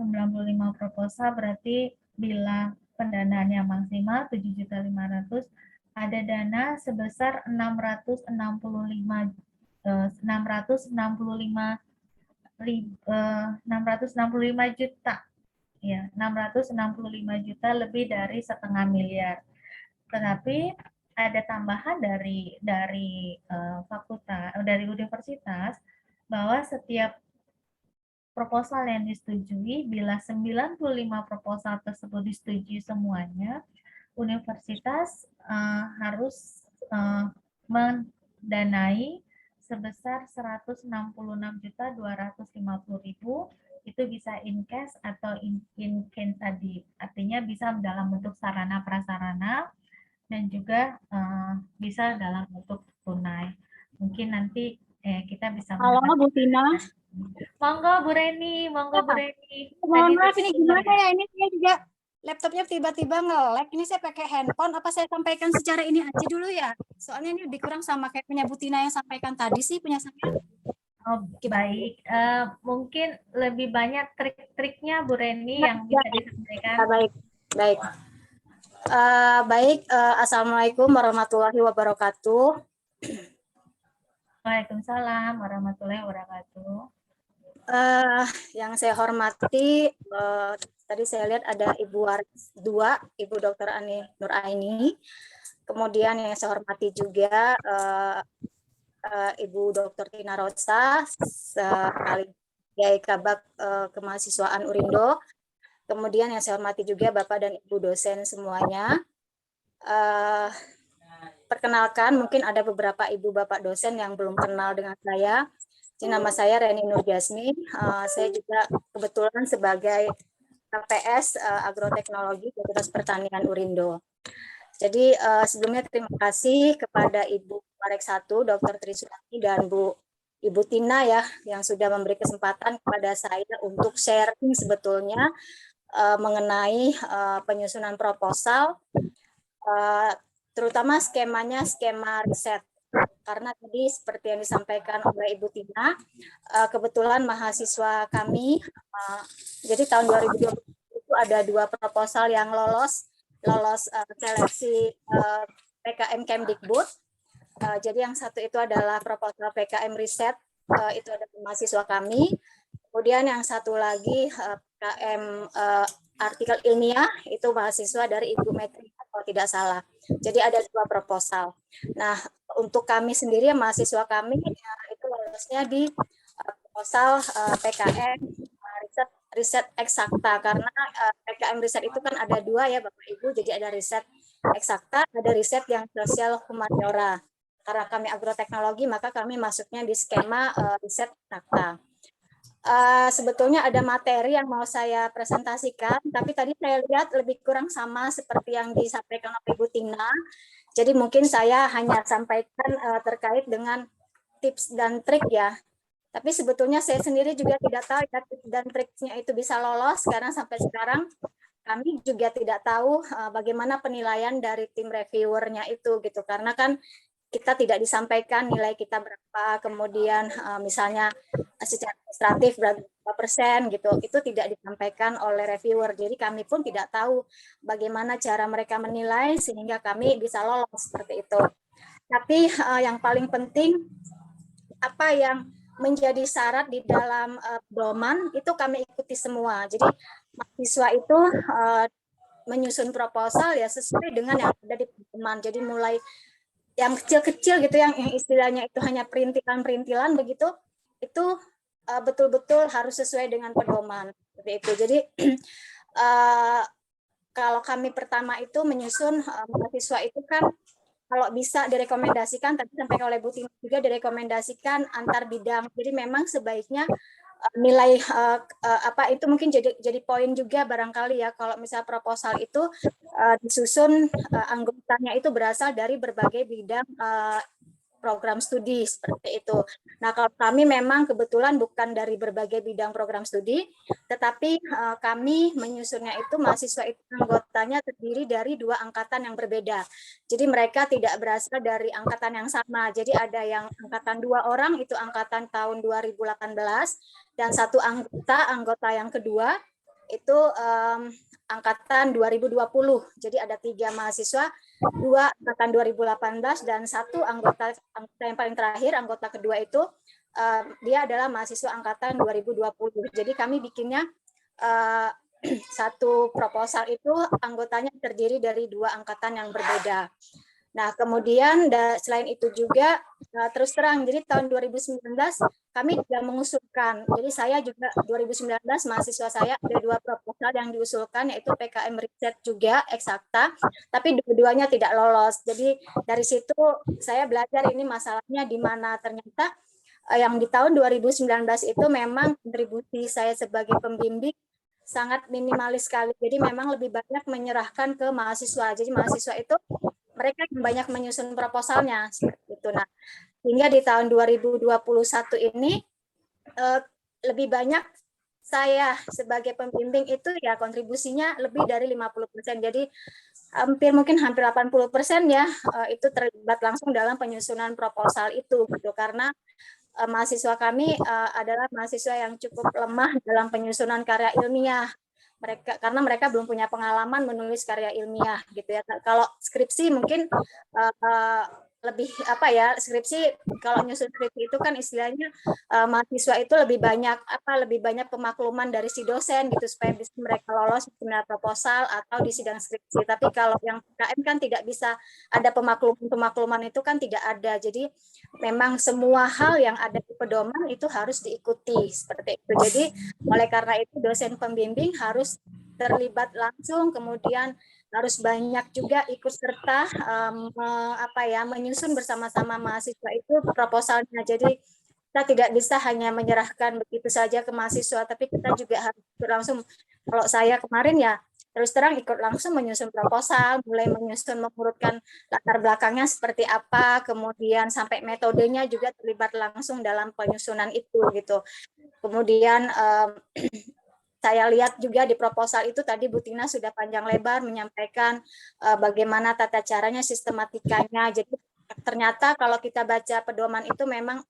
[SPEAKER 2] 95 proposal, berarti bila pendanaannya maksimal 7.500.000, ada dana sebesar 665 juta, ya 665 juta, lebih dari 0,5 miliar. Tetapi ada tambahan dari fakultas, dari universitas, bahwa setiap proposal yang disetujui, bila 95 proposal tersebut disetujui semuanya, universitas harus mendanai sebesar 166.250.000, itu bisa in cash atau in kind tadi, artinya bisa dalam bentuk sarana prasarana dan juga bisa dalam bentuk tunai. Mungkin nanti kita bisa.
[SPEAKER 7] Halo Bu Tina.
[SPEAKER 2] Monggo Bu Reni, monggo Bu Reni.
[SPEAKER 7] Mohon maaf, ini gimana ya, ini saya juga laptopnya tiba-tiba nge-lag. Ini saya pakai handphone, apa saya sampaikan secara ini aja dulu ya? Soalnya ini lebih kurang sama kayak punya Bu Tina yang sampaikan tadi sih, punya saya.
[SPEAKER 2] Oh, baik. Mungkin lebih banyak trik-triknya Bu Reni yang bisa disampaikan.
[SPEAKER 7] Baik, baik. Assalamualaikum warahmatullahi wabarakatuh.
[SPEAKER 2] Waalaikumsalam warahmatullahi wabarakatuh.
[SPEAKER 7] Yang saya hormati, tadi saya lihat ada Ibu Waris 2, Ibu Dr. Ani Nuraini. Kemudian yang saya hormati juga Ibu Dr. Tina Rosa, sekaligus Kabak Kemahasiswaan Urindo. Kemudian yang saya hormati juga Bapak dan Ibu dosen semuanya. Perkenalkan, mungkin ada beberapa Ibu Bapak dosen yang belum kenal dengan saya. Nama saya Reni Nur Jasmine. Saya juga kebetulan sebagai KPS Agroteknologi Fakultas Pertanian Urindo. Jadi sebelumnya terima kasih kepada Ibu Warek 1, Dr. Triswati, dan Ibu Tina ya, yang sudah memberi kesempatan kepada saya untuk sharing sebetulnya mengenai penyusunan proposal, terutama skemanya skema riset. Karena tadi seperti yang disampaikan oleh Ibu Tina, kebetulan mahasiswa kami, jadi tahun 2020 itu ada 2 proposal yang lolos seleksi PKM Kemdikbud. Jadi yang satu itu adalah proposal PKM riset, itu ada mahasiswa kami. Kemudian yang satu lagi PKM artikel ilmiah, itu mahasiswa dari Ibu Metri kalau tidak salah. Jadi ada 2 proposal. Nah, untuk kami sendiri, mahasiswa kami itu lolosnya di proposal PKM riset eksakta, karena PKM riset itu kan ada 2 ya Bapak Ibu, jadi ada riset eksakta, ada riset yang sosial humaniora. Karena kami agroteknologi, maka kami masuknya di skema riset eksakta. Sebetulnya ada materi yang mau saya presentasikan, tapi tadi saya lihat lebih kurang sama seperti yang disampaikan oleh Ibu Tina. Jadi mungkin saya hanya sampaikan terkait dengan tips dan trik ya. Tapi sebetulnya saya sendiri juga tidak tahu ya, tips dan triknya itu bisa lolos, karena sampai sekarang kami juga tidak tahu bagaimana penilaian dari tim reviewernya itu gitu. Karena kan kita tidak disampaikan nilai kita berapa, kemudian misalnya secara administratif berapa persen gitu, itu tidak disampaikan oleh reviewer. Jadi kami pun tidak tahu bagaimana cara mereka menilai sehingga kami bisa lolos seperti itu. Tapi yang paling penting, apa yang menjadi syarat di dalam pedoman itu kami ikuti semua. Jadi mahasiswa itu menyusun proposal ya sesuai dengan yang ada di pedoman. Jadi mulai yang kecil-kecil gitu, yang istilahnya itu hanya perintilan-perintilan begitu, itu betul-betul harus sesuai dengan pedoman seperti itu. Jadi kalau kami pertama itu menyusun mahasiswa itu kan kalau bisa direkomendasikan, tadi sampai oleh Bu Tina juga direkomendasikan antar bidang. Jadi memang sebaiknya nilai apa itu mungkin jadi poin juga barangkali ya, kalau misalnya proposal itu disusun anggotanya itu berasal dari berbagai bidang program studi seperti itu. Nah, kalau kami memang kebetulan bukan dari berbagai bidang program studi, tetapi kami menyusunnya itu mahasiswa itu anggotanya terdiri dari 2 angkatan yang berbeda. Jadi mereka tidak berasal dari angkatan yang sama. Jadi ada yang angkatan 2 orang, itu angkatan tahun 2018, dan 1 anggota yang kedua itu angkatan 2020. Jadi ada 3 mahasiswa, 2 angkatan 2018 dan 1 anggota yang paling terakhir, anggota kedua itu dia adalah mahasiswa angkatan 2020. Jadi kami bikinnya satu proposal itu anggotanya terdiri dari 2 angkatan yang berbeda. Nah, kemudian selain itu juga terus terang, jadi tahun 2019 kami juga mengusulkan. Jadi saya juga 2019 mahasiswa saya ada 2 proposal yang diusulkan, yaitu PKM riset juga eksakta, tapi dua-duanya tidak lolos. Jadi dari situ saya belajar ini masalahnya di mana. Ternyata yang di tahun 2019 itu memang kontribusi saya sebagai pembimbing sangat minimalis sekali. Jadi memang lebih banyak menyerahkan ke mahasiswa. Jadi mahasiswa itu mereka yang banyak menyusun proposalnya seperti itu. Nah, hingga di tahun 2021 ini lebih banyak saya sebagai pembimbing itu ya kontribusinya lebih dari 50%. Jadi hampir 80% ya itu terlibat langsung dalam penyusunan proposal itu gitu, karena mahasiswa kami adalah mahasiswa yang cukup lemah dalam penyusunan karya ilmiah. Karena mereka belum punya pengalaman menulis karya ilmiah gitu ya. Kalau skripsi mungkin lebih skripsi kalau nyusun skripsi itu kan istilahnya mahasiswa itu lebih banyak pemakluman dari si dosen gitu supaya bisa mereka lolos seminar proposal atau di sidang skripsi. Tapi kalau yang PKM kan tidak bisa ada pemakluman itu kan tidak ada. Jadi memang semua hal yang ada di pedoman itu harus diikuti seperti itu. Jadi oleh karena itu dosen pembimbing harus terlibat langsung, kemudian harus banyak juga ikut serta menyusun bersama-sama mahasiswa itu proposalnya. Jadi kita tidak bisa hanya menyerahkan begitu saja ke mahasiswa, tapi kita juga harus langsung. Kalau saya kemarin ya terus terang ikut langsung menyusun proposal, mulai menyusun, mengurutkan latar belakangnya seperti apa, kemudian sampai metodenya juga terlibat langsung dalam penyusunan itu gitu. Kemudian saya lihat juga di proposal itu tadi Bu Tina sudah panjang lebar menyampaikan bagaimana tata caranya, sistematikanya. Jadi ternyata kalau kita baca pedoman itu memang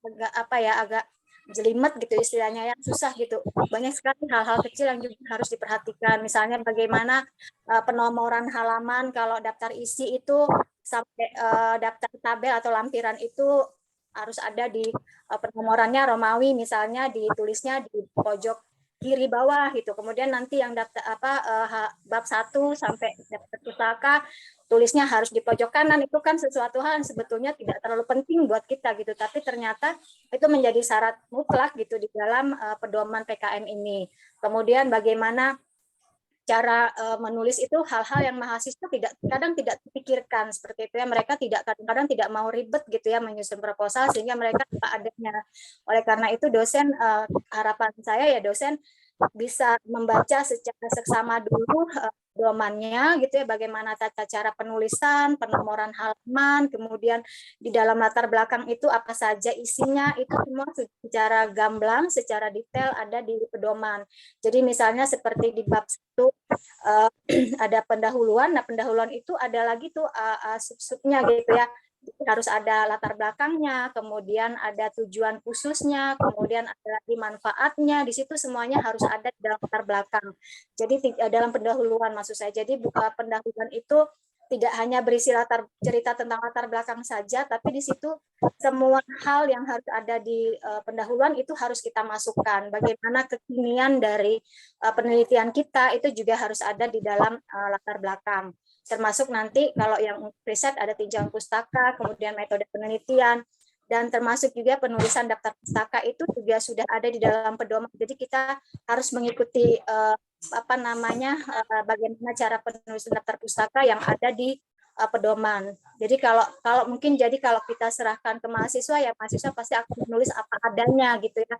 [SPEAKER 7] agak jelimet gitu istilahnya, yang susah gitu. Banyak sekali hal-hal kecil yang juga harus diperhatikan. Misalnya bagaimana penomoran halaman, kalau daftar isi itu sampai daftar tabel atau lampiran itu harus ada di penomorannya Romawi, misalnya ditulisnya di pojok kiri bawah gitu. Kemudian nanti yang daftar bab 1 sampai daftar pustaka tulisnya harus di pojok kanan. Itu kan sesuatu hal yang sebetulnya tidak terlalu penting buat kita gitu, tapi ternyata itu menjadi syarat mutlak gitu di dalam pedoman PKM ini. Kemudian bagaimana cara menulis itu hal-hal yang mahasiswa kadang tidak terpikirkan seperti itu ya. Mereka kadang-kadang tidak mau ribet gitu ya menyusun proposal, sehingga mereka apa adanya. Oleh karena itu dosen, harapan saya ya dosen bisa membaca secara seksama dulu pedomannya gitu ya, bagaimana tata cara penulisan, penomoran halaman, kemudian di dalam latar belakang itu apa saja isinya, itu semua secara gamblang, secara detail ada di pedoman. Jadi misalnya seperti di bab 1 ada pendahuluan. Nah, pendahuluan itu ada lagi tuh sub-subnya gitu ya. Harus ada latar belakangnya, kemudian ada tujuan khususnya, kemudian ada lagi manfaatnya. Di situ semuanya harus ada di dalam latar belakang. Jadi dalam pendahuluan maksud saya. Jadi pendahuluan itu tidak hanya berisi cerita tentang latar belakang saja, tapi di situ semua hal yang harus ada di pendahuluan itu harus kita masukkan. Bagaimana kekinian dari penelitian kita itu juga harus ada di dalam latar belakang. Termasuk nanti kalau yang riset ada tinjauan pustaka, kemudian metode penelitian, dan termasuk juga penulisan daftar pustaka itu juga sudah ada di dalam pedoman. Jadi kita harus mengikuti bagaimana cara penulisan daftar pustaka yang ada di pedoman. Jadi kalau kita serahkan ke mahasiswa, ya mahasiswa pasti akan menulis apa adanya gitu ya.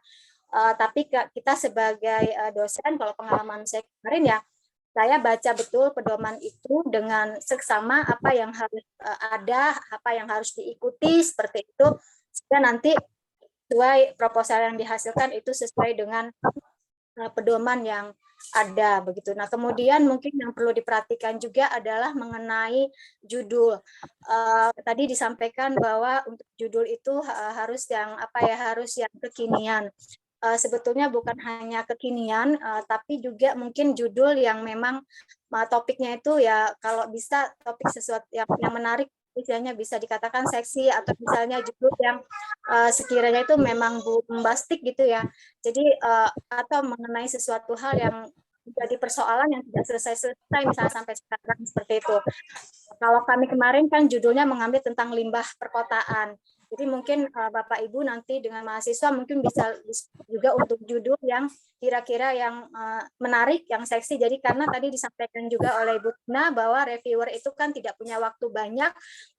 [SPEAKER 7] Tapi kita sebagai dosen, kalau pengalaman saya kemarin ya, saya baca betul pedoman itu dengan seksama apa yang harus ada, apa yang harus diikuti seperti itu, sehingga nanti sesuai proposal yang dihasilkan itu sesuai dengan pedoman yang ada begitu. Nah, kemudian mungkin yang perlu diperhatikan juga adalah mengenai judul. Tadi disampaikan bahwa untuk judul itu harus yang kekinian. sebetulnya bukan hanya kekinian, tapi juga mungkin judul yang memang topiknya itu ya kalau bisa topik sesuatu yang menarik, misalnya bisa dikatakan seksi, atau misalnya judul yang sekiranya itu memang bombastik gitu ya. Jadi atau mengenai sesuatu hal yang menjadi persoalan yang tidak selesai-selesai misalnya sampai sekarang seperti itu. Kalau kami kemarin kan judulnya mengambil tentang limbah perkotaan. Jadi mungkin Bapak Ibu nanti dengan mahasiswa mungkin bisa juga untuk judul yang kira-kira yang menarik, yang seksi. Jadi karena tadi disampaikan juga oleh Ibu Tina bahwa reviewer itu kan tidak punya waktu banyak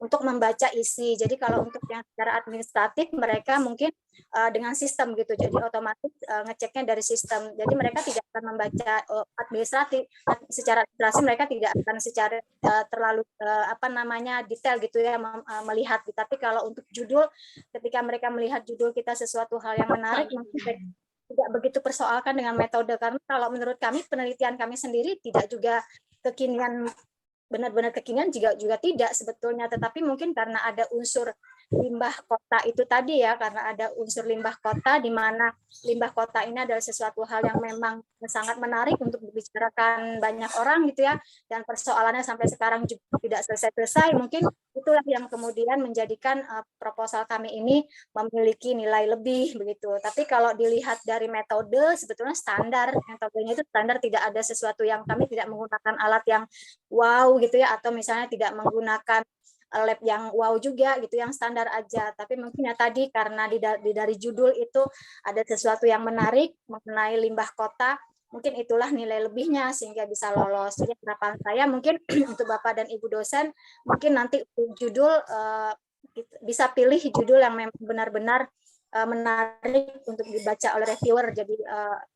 [SPEAKER 7] untuk membaca isi. Jadi kalau untuk yang secara administratif mereka mungkin dengan sistem gitu. Jadi otomatis ngeceknya dari sistem. Jadi mereka tidak akan membaca administratif secara administrasi, mereka tidak akan secara terlalu detail gitu ya melihat. Tapi kalau untuk judul, ketika mereka melihat judul kita sesuatu hal yang menarik, mungkin tidak begitu persoalkan dengan metode, karena kalau menurut kami penelitian kami sendiri tidak juga kekinian, benar-benar kekinian juga tidak sebetulnya, tetapi mungkin karena ada unsur limbah kota itu tadi ya, karena ada unsur limbah kota di mana limbah kota ini adalah sesuatu hal yang memang sangat menarik untuk dibicarakan banyak orang gitu ya, dan persoalannya sampai sekarang juga tidak selesai-selesai. Mungkin itulah yang kemudian menjadikan proposal kami ini memiliki nilai lebih begitu. Tapi kalau dilihat dari metode, sebetulnya standar, metodenya itu standar, tidak ada sesuatu yang kami tidak menggunakan alat yang wow gitu ya, atau misalnya tidak menggunakan lab yang wow juga gitu, yang standar aja. Tapi mungkin ya tadi karena dari judul itu ada sesuatu yang menarik mengenai limbah kota, mungkin itulah nilai lebihnya sehingga bisa lolos. Jadi harapan saya mungkin untuk Bapak dan Ibu dosen, mungkin nanti judul bisa pilih judul yang memang benar-benar menarik untuk dibaca oleh reviewer. Jadi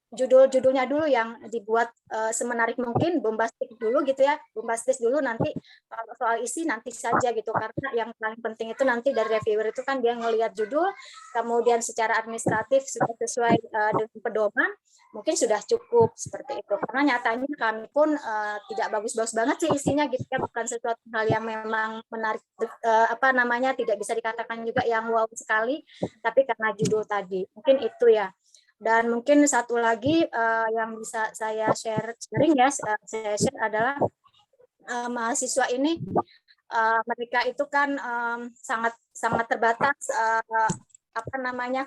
[SPEAKER 7] judul-judulnya dulu yang dibuat semenarik mungkin, bombastik dulu gitu ya, bombastis dulu, nanti kalau soal isi nanti saja gitu, karena yang paling penting itu nanti dari reviewer itu kan dia ngelihat judul, kemudian secara administratif sudah sesuai dengan pedoman, mungkin sudah cukup seperti itu. Karena nyatanya kami pun tidak bagus-bagus banget sih isinya gitu ya, bukan sesuatu hal yang memang menarik, tidak bisa dikatakan juga yang wow sekali, tapi karena judul tadi, mungkin itu ya. Dan mungkin satu lagi yang bisa saya sharing ya, saya share adalah mahasiswa ini mereka itu kan sangat terbatas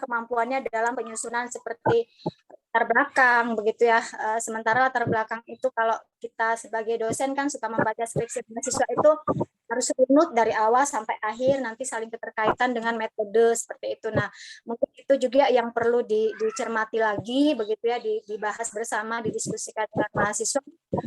[SPEAKER 7] kemampuannya dalam penyusunan seperti latar belakang begitu ya. Sementara latar belakang itu kalau kita sebagai dosen kan suka membaca skripsi mahasiswa itu harus runut dari awal sampai akhir, nanti saling keterkaitan dengan metode seperti itu. Nah, mungkin itu juga yang perlu dicermati lagi begitu ya, dibahas bersama, didiskusikan dengan mahasiswa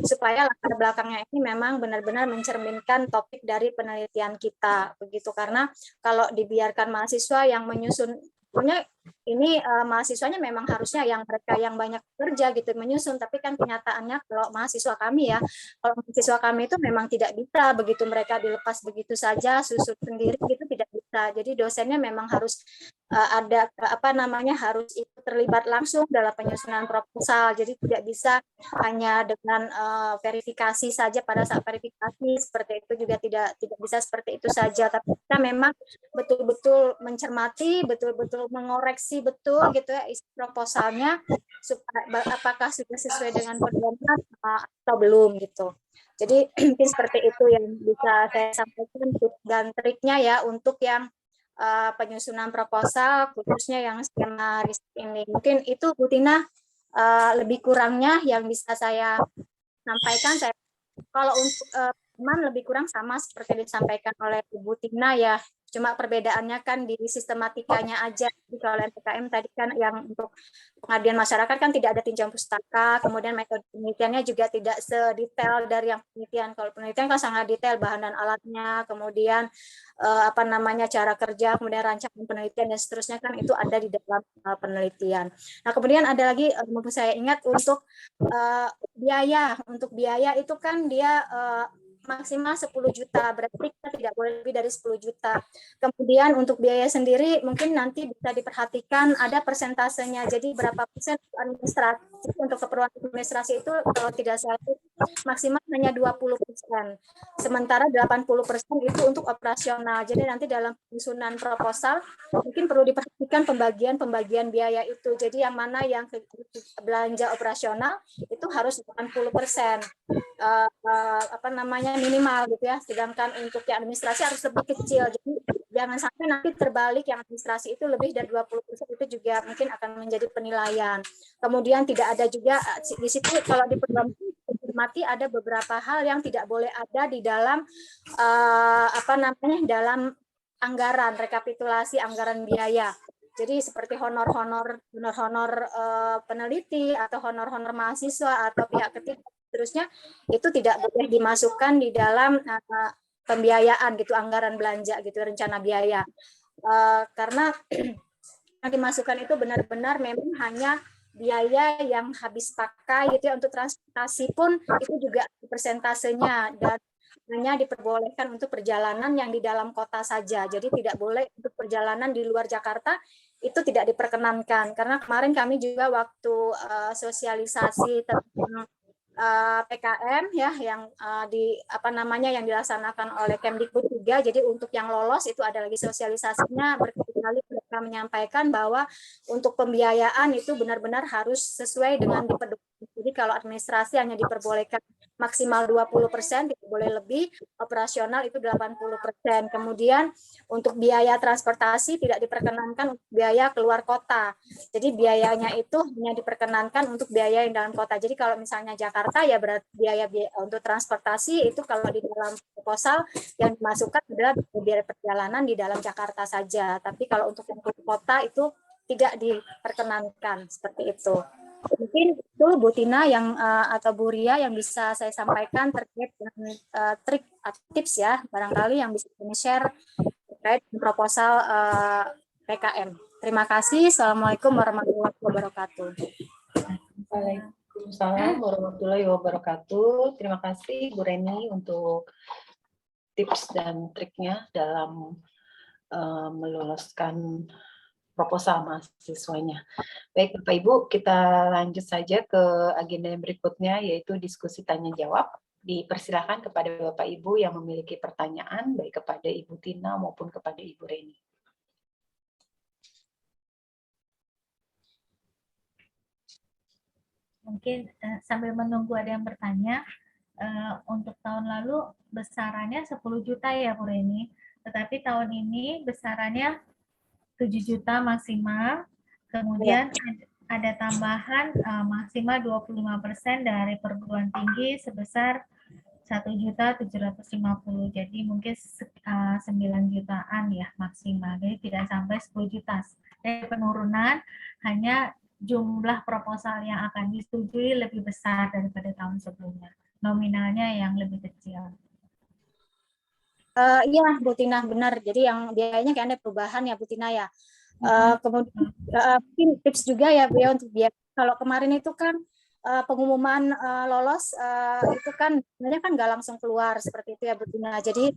[SPEAKER 7] supaya latar belakangnya ini memang benar-benar mencerminkan topik dari penelitian kita begitu. Karena kalau dibiarkan mahasiswa yang menyusun, punya ini mahasiswanya memang harusnya yang mereka yang banyak kerja gitu menyusun, tapi kan kenyataannya kalau mahasiswa kami itu memang tidak bisa begitu, mereka dilepas begitu saja susun sendiri gitu, tidak bisa. Jadi dosennya memang harus ada harus itu terlibat langsung dalam penyusunan proposal. Jadi tidak bisa hanya dengan verifikasi saja, pada saat verifikasi seperti itu juga tidak bisa seperti itu saja, tapi kita memang betul-betul mencermati, betul-betul mengoreksi betul gitu ya isi proposalnya, supaya apakah sudah sesuai dengan pedoman atau belum gitu. Jadi mungkin seperti itu yang bisa saya sampaikan tips dan triknya ya untuk yang penyusunan proposal, khususnya yang skemaris ini. Mungkin itu Bu Tina lebih kurangnya yang bisa saya sampaikan. Kalau untuk teman lebih kurang sama seperti disampaikan oleh Ibu Tina ya. Cuma perbedaannya kan di sistematikanya aja. Jadi kalau LPKM tadi kan yang untuk pengabdian masyarakat kan tidak ada tinjauan pustaka, kemudian metode penelitiannya juga tidak sedetail dari yang penelitian. Kalau penelitian kan sangat detail, bahan dan alatnya, kemudian cara kerja, kemudian rancangan penelitian dan seterusnya kan itu ada di dalam penelitian. Nah, kemudian ada lagi mungkin saya ingat untuk biaya. Untuk biaya itu kan dia maksimal 10 juta, berarti kita tidak boleh lebih dari 10 juta. Kemudian untuk biaya sendiri mungkin nanti bisa diperhatikan ada persentasenya, jadi berapa persen Jadi untuk keperluan administrasi itu kalau tidak salah maksimal hanya 20%. Sementara 80% itu untuk operasional. Jadi nanti dalam penyusunan proposal mungkin perlu diperhatikan pembagian biaya itu. Jadi yang mana yang belanja operasional itu harus 80%. Minimal gitu ya. Sedangkan untuk yang administrasi harus lebih kecil. Jadi jangan sampai nanti terbalik yang administrasi itu lebih dari 20%, itu juga mungkin akan menjadi penilaian. Kemudian tidak ada juga di situ kalau di program mati ada beberapa hal yang tidak boleh ada di dalam dalam anggaran, rekapitulasi anggaran biaya. Jadi seperti honor-honor peneliti atau honor-honor mahasiswa atau pihak ketiga terusnya itu tidak boleh dimasukkan di dalam pembiayaan gitu, anggaran belanja gitu, rencana biaya. Karena yang dimasukkan itu benar-benar memang hanya biaya yang habis pakai gitu ya. Untuk transportasi pun itu juga persentasenya dan hanya diperbolehkan untuk perjalanan yang di dalam kota saja. Jadi tidak boleh untuk perjalanan di luar Jakarta, itu tidak diperkenankan. Karena kemarin kami juga waktu sosialisasi tentang PKM ya yang yang dilaksanakan oleh Kemdikbud juga. Jadi untuk yang lolos itu ada lagi sosialisasinya, berkali-kali mereka menyampaikan bahwa untuk pembiayaan itu benar-benar harus sesuai dengan dipedoman. Jadi kalau administrasi hanya diperbolehkan maksimal 20%, tidak boleh lebih, operasional itu 80%. Kemudian untuk biaya transportasi tidak diperkenankan untuk biaya keluar kota. Jadi biayanya itu hanya diperkenankan untuk biaya yang dalam kota. Jadi kalau misalnya Jakarta ya berarti biaya untuk transportasi itu kalau di dalam proposal yang dimasukkan adalah biaya perjalanan di dalam Jakarta saja. Tapi kalau untuk yang keluar kota itu tidak diperkenankan seperti itu. Mungkin itu Bu Tina yang atau Bu Ria yang bisa saya sampaikan terkait dengan trik atau tips ya, barangkali yang bisa kami share terkait proposal PKM. Terima kasih. Assalamualaikum warahmatullahi wabarakatuh.
[SPEAKER 1] Waalaikumsalam warahmatullahi wabarakatuh. Terima kasih Bu Reni untuk tips dan triknya dalam meloloskan proposal mahasiswanya. Baik Bapak Ibu, kita lanjut saja ke agenda yang berikutnya, yaitu diskusi tanya jawab. Dipersilakan kepada Bapak Ibu yang memiliki pertanyaan, baik kepada Ibu Tina maupun kepada Ibu Reni.
[SPEAKER 2] Mungkin sambil menunggu ada yang bertanya, untuk tahun lalu besarannya 10 juta ya Bu Reni, tetapi tahun ini besarannya 7 juta maksimal, kemudian ada tambahan maksimal 25% dari perguruan tinggi sebesar 1.750.000, jadi mungkin 9 jutaan ya maksimal, jadi tidak sampai 10 juta. Jadi penurunan hanya jumlah proposal yang akan disetujui lebih besar daripada tahun sebelumnya, nominalnya yang lebih kecil.
[SPEAKER 7] Iya Bu Tina, benar. Jadi yang biayanya kayak ada perubahan ya Bu Tina ya. Kemudian mungkin tips juga ya Bu ya untuk biaya. Kalau kemarin itu kan pengumuman lolos itu kan sebenarnya kan nggak langsung keluar seperti itu ya Bu Tina. Jadi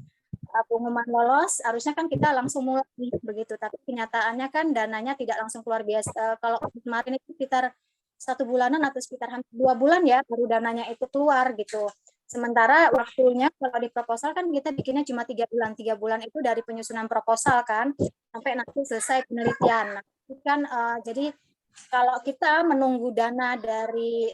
[SPEAKER 7] pengumuman lolos harusnya kan kita langsung mulai begitu, tapi kenyataannya kan dananya tidak langsung keluar biasa. Kalau kemarin itu sekitar 1 bulanan atau sekitar hampir 2 bulan ya baru dananya itu keluar gitu. Sementara waktunya kalau di proposal kan kita bikinnya cuma 3 bulan. 3 bulan itu dari penyusunan proposal kan sampai nanti selesai penelitian. Nah, kan jadi kalau kita menunggu dana dari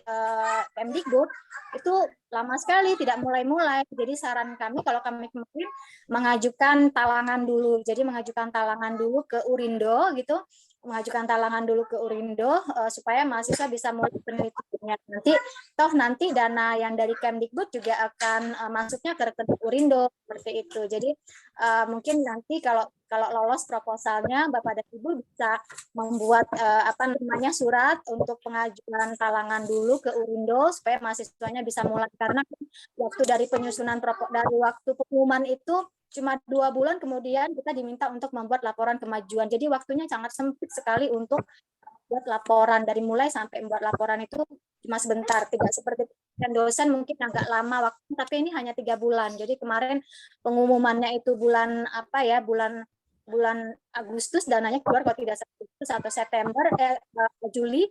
[SPEAKER 7] Kemdikbud itu lama sekali, tidak mulai-mulai. Jadi saran kami kalau kami kemarin mengajukan talangan dulu. Jadi mengajukan talangan dulu ke Urindo gitu. Mengajukan talangan dulu ke Urindo supaya mahasiswa bisa mulai penelitiannya. Nanti dana yang dari Kemdikbud juga akan masuknya ke rekening Urindo seperti itu. Jadi mungkin nanti kalau lolos proposalnya Bapak dan Ibu bisa membuat surat untuk pengajuan talangan dulu ke Urindo supaya mahasiswanya bisa mulai, karena waktu dari penyusunan dari waktu pengumuman itu cuma 2 bulan, kemudian kita diminta untuk membuat laporan kemajuan. Jadi waktunya sangat sempit sekali untuk buat laporan, dari mulai sampai membuat laporan itu cuma sebentar, tidak seperti dosen mungkin agak lama waktu, tapi ini hanya 3 bulan. Jadi kemarin pengumumannya itu bulan bulan Agustus, dananya keluar kalau tidak Agustus atau September Juli.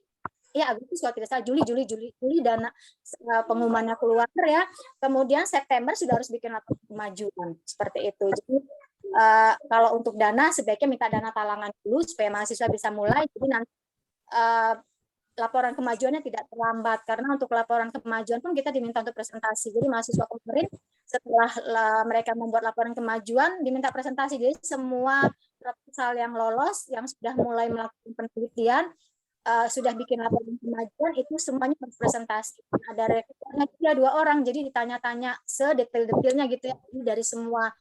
[SPEAKER 7] ya Agustus kalau tidak salah, Juli dana pengumumannya keluar ya. Kemudian September sudah harus bikin laporan kemajuan seperti itu. Jadi kalau untuk dana sebaiknya minta dana talangan dulu supaya mahasiswa bisa mulai. Jadi nanti laporan kemajuannya tidak terlambat, karena untuk laporan kemajuan pun kita diminta untuk presentasi. Jadi mahasiswa kemarin setelah mereka membuat laporan kemajuan diminta presentasi. Jadi semua proposal yang lolos, yang sudah mulai melakukan penelitian, sudah bikin laporan kemajuan, itu semuanya harus presentasi. Ada rekrutnya dia 2 orang, jadi ditanya-tanya sedetail-detailnya gitu ya, dari semua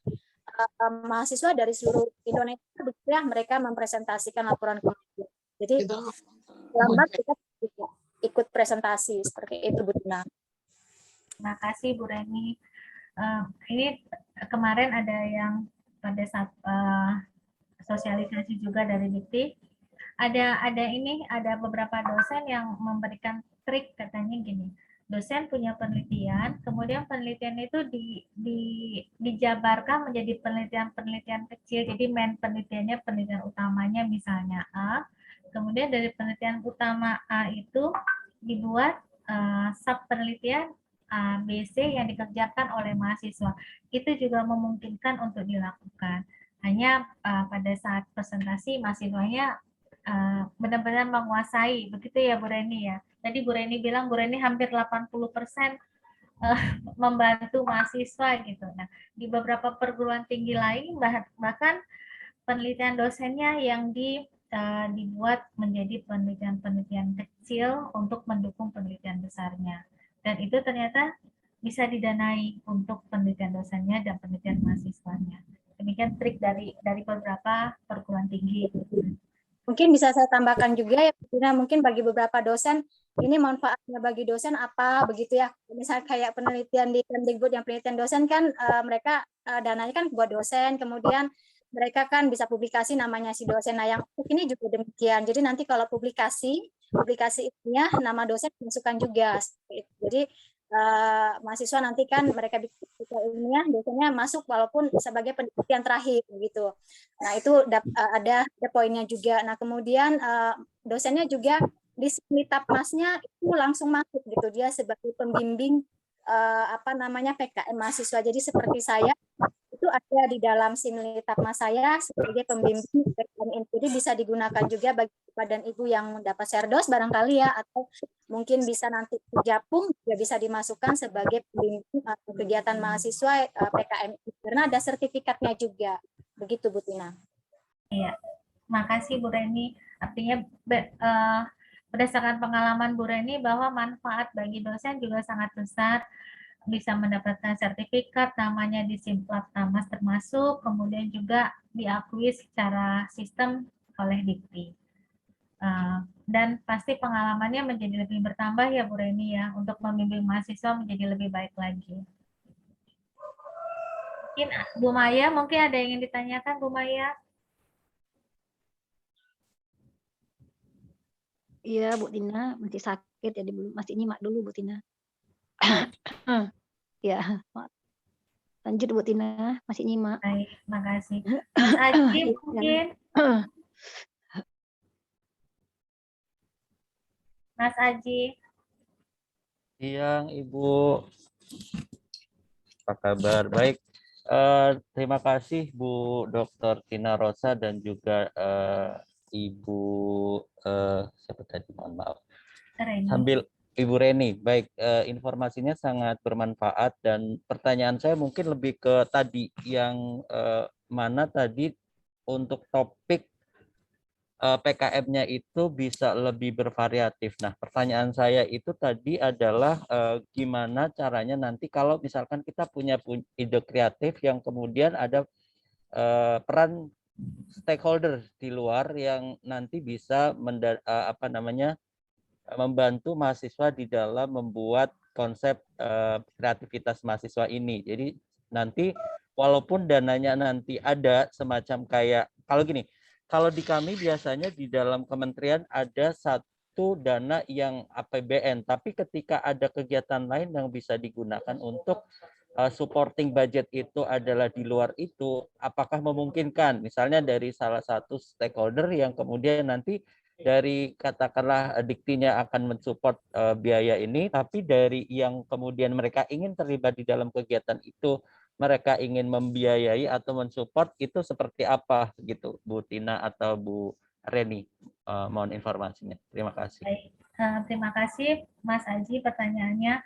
[SPEAKER 7] mahasiswa dari seluruh Indonesia, begitu ya, mereka mempresentasikan laporan kemajuan. Jadi lambat kita bisa ikut presentasi seperti itu, Bu Tina.
[SPEAKER 2] Terima kasih Bu Reni. Ini kemarin ada yang pada saat sosialisasi juga dari Dikti, ada beberapa dosen yang memberikan trik, katanya gini, dosen punya penelitian, kemudian penelitian itu dijabarkan menjadi penelitian kecil, jadi main penelitiannya, penelitian utamanya misalnya A, kemudian dari penelitian utama A itu dibuat sub penelitian A, B, C yang dikerjakan oleh mahasiswa. Itu juga memungkinkan untuk dilakukan. Hanya pada saat presentasi mahasiswanya benar-benar menguasai, begitu ya Bu Reni ya. Tadi Bu Reni bilang Bu Reni hampir 80% membantu mahasiswa gitu. Nah, di beberapa perguruan tinggi lain bahkan penelitian dosennya yang dibuat menjadi penelitian-penelitian kecil untuk mendukung penelitian besarnya. Dan itu ternyata bisa didanai untuk penelitian dosennya dan penelitian mahasiswanya. Demikian trik dari beberapa perguruan tinggi.
[SPEAKER 7] Mungkin bisa saya tambahkan juga ya, mungkin bagi beberapa dosen, ini manfaatnya bagi dosen apa begitu ya. Misalnya kayak penelitian di Kemdikbud yang penelitian dosen kan mereka dananya kan buat dosen, kemudian mereka kan bisa publikasi namanya si dosen. Nah yang ini juga demikian. Jadi nanti kalau publikasi ininya nama dosen dimasukkan juga. Jadi mahasiswa nanti kan mereka bisa ilmiah, dosennya masuk walaupun sebagai penelitian terakhir gitu. Nah itu ada poinnya juga. Nah kemudian dosennya juga di Simlitapmasnya itu langsung masuk gitu, dia sebagai pembimbing PKM mahasiswa. Jadi seperti saya itu ada di dalam Simlitapmas saya sebagai pembimbing PKM ini. Jadi bisa digunakan juga bagi Bapak dan Ibu yang dapat Serdos barangkali ya, atau mungkin bisa nanti Japung juga bisa dimasukkan sebagai pembimbing kegiatan mahasiswa PKM karena ada sertifikatnya juga. Begitu Bu Tina.
[SPEAKER 2] Iya, makasih Bu Reni. Artinya berdasarkan pengalaman Bu Reni bahwa manfaat bagi dosen juga sangat besar, bisa mendapatkan sertifikat, namanya di Simlitapmas termasuk, kemudian juga diakui secara sistem oleh Dikti. Dan pasti pengalamannya menjadi lebih bertambah ya Bu Reni ya, untuk membimbing mahasiswa menjadi lebih baik lagi. Mungkin Bu Maya, mungkin ada yang ingin ditanyakan Bu Maya?
[SPEAKER 8] Iya Bu Tina, masih sakit jadi belum, masih nyimak dulu Bu Tina. Ya, lanjut Bu Tina, masih nyimak.
[SPEAKER 2] Baik, makasih. Mas Aji mungkin. Mas Aji.
[SPEAKER 9] Siang Ibu, apa kabar? Baik, terima kasih Bu Dr. Tina Rosa dan juga Ibu siapa tadi, mohon maaf. Sambil Ibu Reni, baik, informasinya sangat bermanfaat dan pertanyaan saya mungkin lebih ke tadi yang mana tadi untuk topik PKM-nya itu bisa lebih bervariatif. Nah, pertanyaan saya itu tadi adalah gimana caranya nanti kalau misalkan kita punya ide kreatif yang kemudian ada peran stakeholder di luar yang nanti bisa membantu mahasiswa di dalam membuat konsep kreativitas mahasiswa ini. Jadi nanti walaupun dananya nanti ada semacam kayak, kalau di kami biasanya di dalam kementerian ada satu dana yang APBN, tapi ketika ada kegiatan lain yang bisa digunakan untuk supporting budget itu adalah di luar itu, apakah memungkinkan misalnya dari salah satu stakeholder yang kemudian nanti dari katakanlah diktinya akan mensupport biaya ini, tapi dari yang kemudian mereka ingin terlibat di dalam kegiatan itu, mereka ingin membiayai atau mensupport itu seperti apa gitu, Bu Tina atau Bu Reni? Mohon informasinya. Terima kasih.
[SPEAKER 2] Baik, terima kasih Mas Aji pertanyaannya.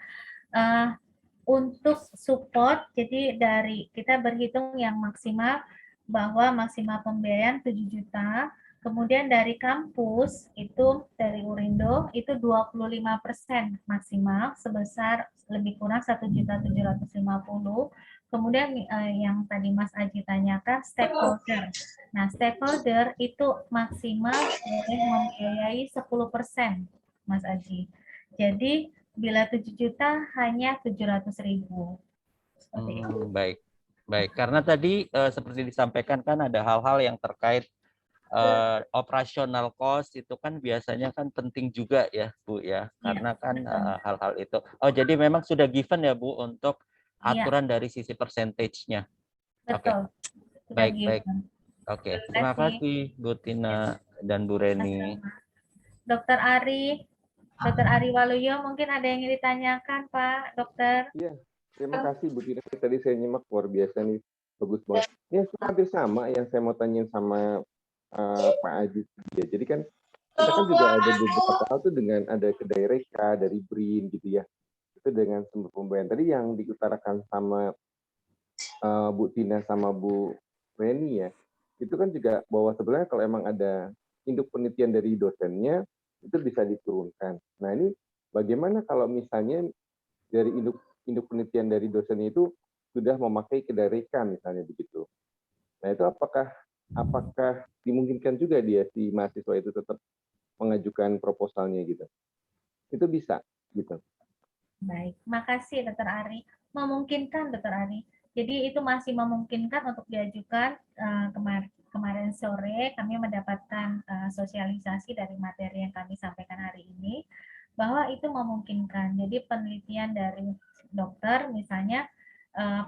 [SPEAKER 2] Untuk support, jadi dari kita berhitung yang maksimal bahwa maksimal pembiayaan 7 juta, kemudian dari kampus itu dari Urindo itu 25% maksimal sebesar lebih kurang 1.750.000. Kemudian yang tadi Mas Aji tanyakan stakeholder. Nah, stakeholder itu maksimal boleh membiayai 10%, Mas Aji. Jadi bila 7 juta hanya 700.000. Seperti itu.
[SPEAKER 9] Baik, baik. Karena tadi seperti disampaikan kan ada hal-hal yang terkait operasional cost itu kan biasanya kan penting juga ya Bu ya, karena kan hal-hal itu. Oh jadi memang sudah given ya Bu untuk aturan dari sisi percentage-nya. Oke. Baik, baik. Oke, terima kasih Bu Tina dan Bu Reni.
[SPEAKER 2] Dokter Ari Waluyo, mungkin ada yang ingin ditanyakan, Pak Dokter?
[SPEAKER 6] Iya, terima kasih Bu Tina. Tadi saya nyimak luar biasa nih, bagus banget. Ini hampir sama yang saya mau tanyain sama Pak Aji. Ya, jadi kan kita kan juga ada beberapa hal tuh dengan ada kedai reka dari BRIN gitu ya. Itu dengan sumber pembayaran tadi yang diutarakan sama Bu Tina sama Bu Reni ya. Itu kan juga bahwa sebenarnya kalau emang ada induk penelitian dari dosennya itu bisa diturunkan. Nah ini bagaimana kalau misalnya dari induk penelitian dari dosennya itu sudah memakai kedai reka misalnya begitu. Nah itu apakah dimungkinkan juga dia si mahasiswa itu tetap mengajukan proposalnya gitu? Itu bisa gitu.
[SPEAKER 2] Baik, makasih Dokter Ari. Memungkinkan Dokter Ari. Jadi itu masih memungkinkan untuk diajukan. Kemarin sore kami mendapatkan sosialisasi dari materi yang kami sampaikan hari ini bahwa itu memungkinkan. Jadi penelitian dari dokter misalnya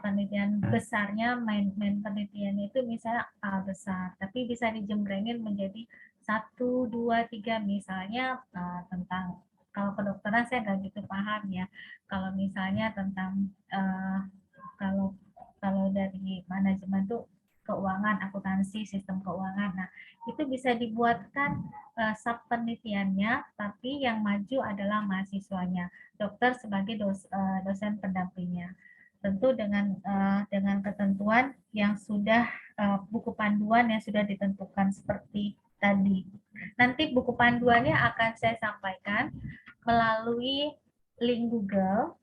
[SPEAKER 2] penelitian besarnya main penelitiannya itu misalnya A besar, tapi bisa dijembrengin menjadi 1, 2, 3 misalnya tentang, kalau kedokteran saya nggak gitu paham ya. Kalau misalnya tentang kalau dari manajemen tuh keuangan, akuntansi, sistem keuangan. Nah, itu bisa dibuatkan sub penelitiannya, tapi yang maju adalah mahasiswanya, dokter sebagai dosen pendampingnya. Tentu dengan ketentuan yang sudah buku panduan yang sudah ditentukan seperti tadi. Nanti buku panduannya akan saya sampaikan melalui link Google.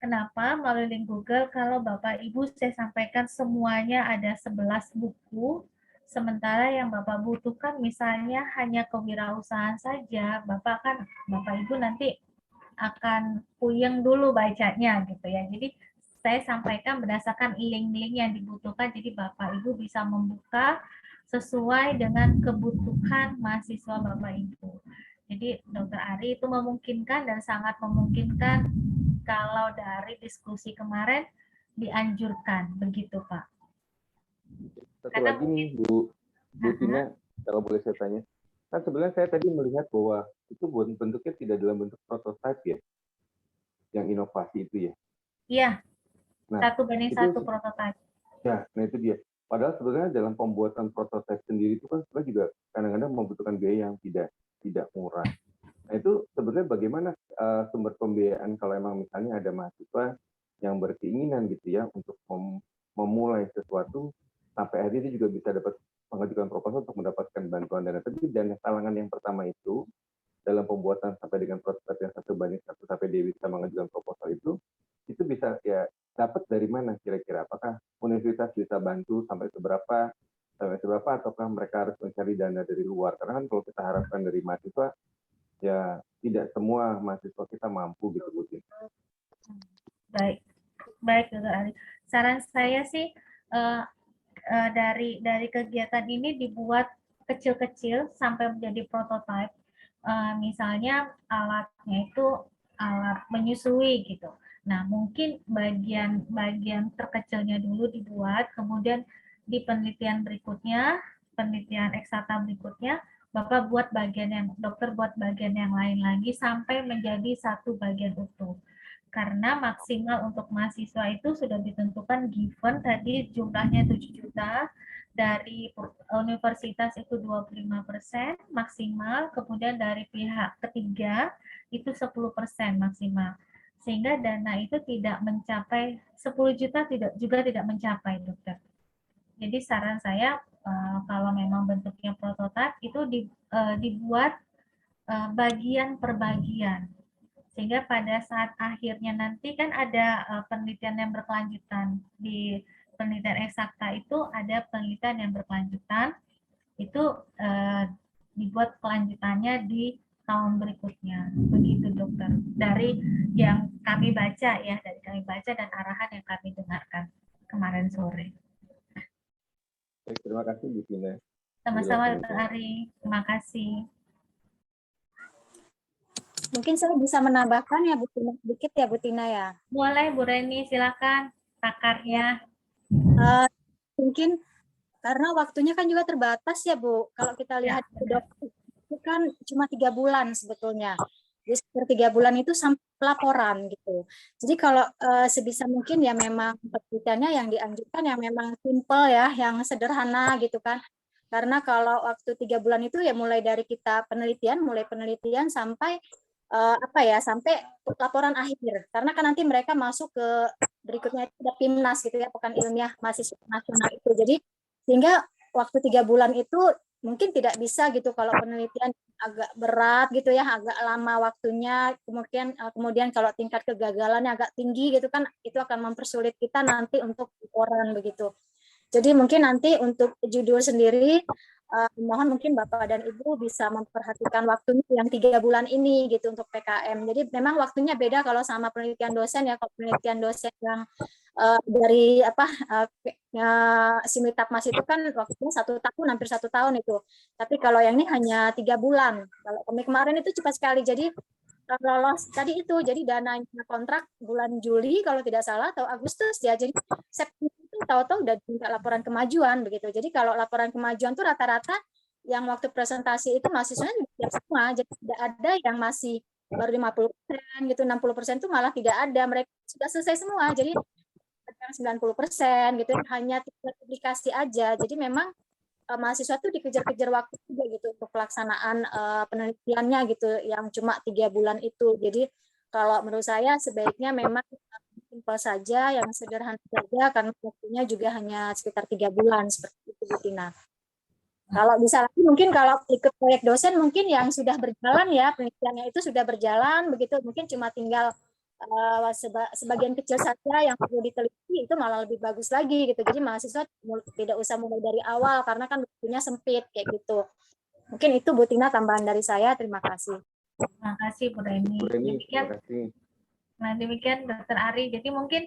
[SPEAKER 2] Kenapa melalui link Google? Kalau Bapak Ibu saya sampaikan semuanya ada 11 buku, sementara yang Bapak butuhkan misalnya hanya kewirausahaan saja, Bapak Ibu nanti akan puyeng dulu bacanya gitu ya. Jadi saya sampaikan berdasarkan link-link yang dibutuhkan, jadi Bapak Ibu bisa membuka sesuai dengan kebutuhan mahasiswa Bapak Ibu. Jadi Dokter Ari itu memungkinkan dan sangat memungkinkan kalau dari diskusi kemarin dianjurkan, begitu Pak.
[SPEAKER 6] Satu lagi nih Bu Tina, kalau boleh saya tanya. Kan sebenarnya saya tadi melihat bahwa itu bentuknya tidak dalam bentuk prototipe ya, yang inovasi itu ya.
[SPEAKER 2] Iya,
[SPEAKER 6] nah,
[SPEAKER 2] 1:1 prototipe.
[SPEAKER 6] Ya, nah itu dia. Padahal sebenarnya dalam pembuatan prototipe sendiri itu kan sebenarnya juga kadang-kadang membutuhkan biaya yang tidak murah. Nah itu sebenarnya bagaimana sumber pembiayaan kalau emang misalnya ada mahasiswa yang berkeinginan gitu ya untuk memulai sesuatu sampai akhirnya dia juga bisa dapat mengajukan proposal untuk mendapatkan bantuan dana. Tapi dana talangan yang pertama itu dalam pembuatan sampai dengan prototipe yang 1:1 sampai dia bisa mengajukan proposal itu bisa ya dapat dari mana kira-kira? Apakah universitas bisa bantu sampai seberapa ataukah mereka harus mencari dana dari luar? Karena kan kalau kita harapkan dari mahasiswa ya tidak semua mahasiswa kita mampu gitu Bu.
[SPEAKER 2] Baik Dokter Ali. Saran saya sih dari kegiatan ini dibuat kecil-kecil sampai menjadi prototipe. Misalnya alatnya itu alat menyusui gitu. Nah mungkin bagian terkecilnya dulu dibuat, kemudian di penelitian berikutnya, penelitian eksata berikutnya Bapak buat bagian yang, dokter buat bagian yang lain lagi sampai menjadi satu bagian utuh. Karena maksimal untuk mahasiswa itu sudah ditentukan given tadi jumlahnya 7 juta, dari universitas itu 25% maksimal, kemudian dari pihak ketiga itu 10% maksimal. Sehingga dana itu tidak mencapai 10 juta juga tidak mencapai, dokter. Jadi saran saya kalau memang bentuknya prototipe itu dibuat bagian per bagian, sehingga pada saat akhirnya nanti kan ada penelitian yang berkelanjutan. Di penelitian eksakta itu ada penelitian yang berkelanjutan, itu dibuat kelanjutannya di tahun berikutnya. Begitu, dokter. Dari yang kami baca ya, dari kami baca dan arahan yang kami dengarkan kemarin sore.
[SPEAKER 6] Baik, terima kasih Bu Tina.
[SPEAKER 2] Sama-sama, Dr. Ari. Terima kasih.
[SPEAKER 7] Mungkin saya bisa menambahkan ya Bu Tina, sedikit ya Bu Tina ya.
[SPEAKER 2] Boleh Bu Reni, silakan pakarnya.
[SPEAKER 7] Mungkin karena waktunya kan juga terbatas ya Bu. Kalau kita lihat itu kan cuma 3 bulan sebetulnya. Jadi sekitar 3 bulan itu sampai laporan gitu. Jadi kalau sebisa mungkin ya memang penelitiannya yang dianjurkan yang memang simple ya, yang sederhana gitu kan. Karena kalau waktu 3 bulan itu ya mulai dari kita mulai penelitian sampai sampai laporan akhir. Karena kan nanti mereka masuk ke berikutnya itu ada PIMNAS gitu ya, Pekan Ilmiah Mahasiswa Nasional itu. Jadi sehingga waktu 3 bulan itu mungkin tidak bisa gitu kalau penelitian agak berat gitu ya, agak lama waktunya, kemudian kalau tingkat kegagalannya agak tinggi gitu kan, itu akan mempersulit kita nanti untuk laporan begitu. Jadi mungkin nanti untuk judul sendiri, mohon mungkin Bapak dan Ibu bisa memperhatikan waktunya yang 3 bulan ini gitu untuk PKM. Jadi memang waktunya beda kalau sama penelitian dosen ya, kalau penelitian dosen yang dari Simultagmas itu kan waktunya 1 tahun, hampir 1 tahun itu. Tapi kalau yang ini hanya 3 bulan. Kalau kemarin itu cepat sekali. Jadi lolos tadi itu, jadi dananya kontrak bulan Juli kalau tidak salah atau Agustus ya. Jadi September itu tahu-tahu udah minta laporan kemajuan begitu. Jadi kalau laporan kemajuan tuh rata-rata yang waktu presentasi itu mahasiswanya juga semua. Jadi tidak ada yang masih baru 50% gitu, 60% itu malah tidak ada. Mereka sudah selesai semua. Jadi 90% gitu, hanya publikasi aja. Jadi memang mahasiswa tuh dikejar-kejar waktu juga gitu untuk pelaksanaan penelitiannya gitu, yang cuma 3 bulan itu. Jadi kalau menurut saya sebaiknya memang simpel saja, yang sederhana saja, karena waktunya juga hanya sekitar 3 bulan seperti itu Bu Tina. Kalau bisa lagi mungkin kalau ikut proyek dosen mungkin yang sudah berjalan ya, penelitiannya itu sudah berjalan begitu, mungkin cuma tinggal sebagian kecil saja yang perlu diteliti, itu malah lebih bagus lagi gitu. Jadi mahasiswa tidak usah mulai dari awal karena kan waktunya sempit kayak gitu. Mungkin itu Bu Tina tambahan dari saya. Terima kasih.
[SPEAKER 2] Terima kasih Bu Reni.
[SPEAKER 6] Terima kasih.
[SPEAKER 2] Nah, demikian Dr. Ari. Jadi mungkin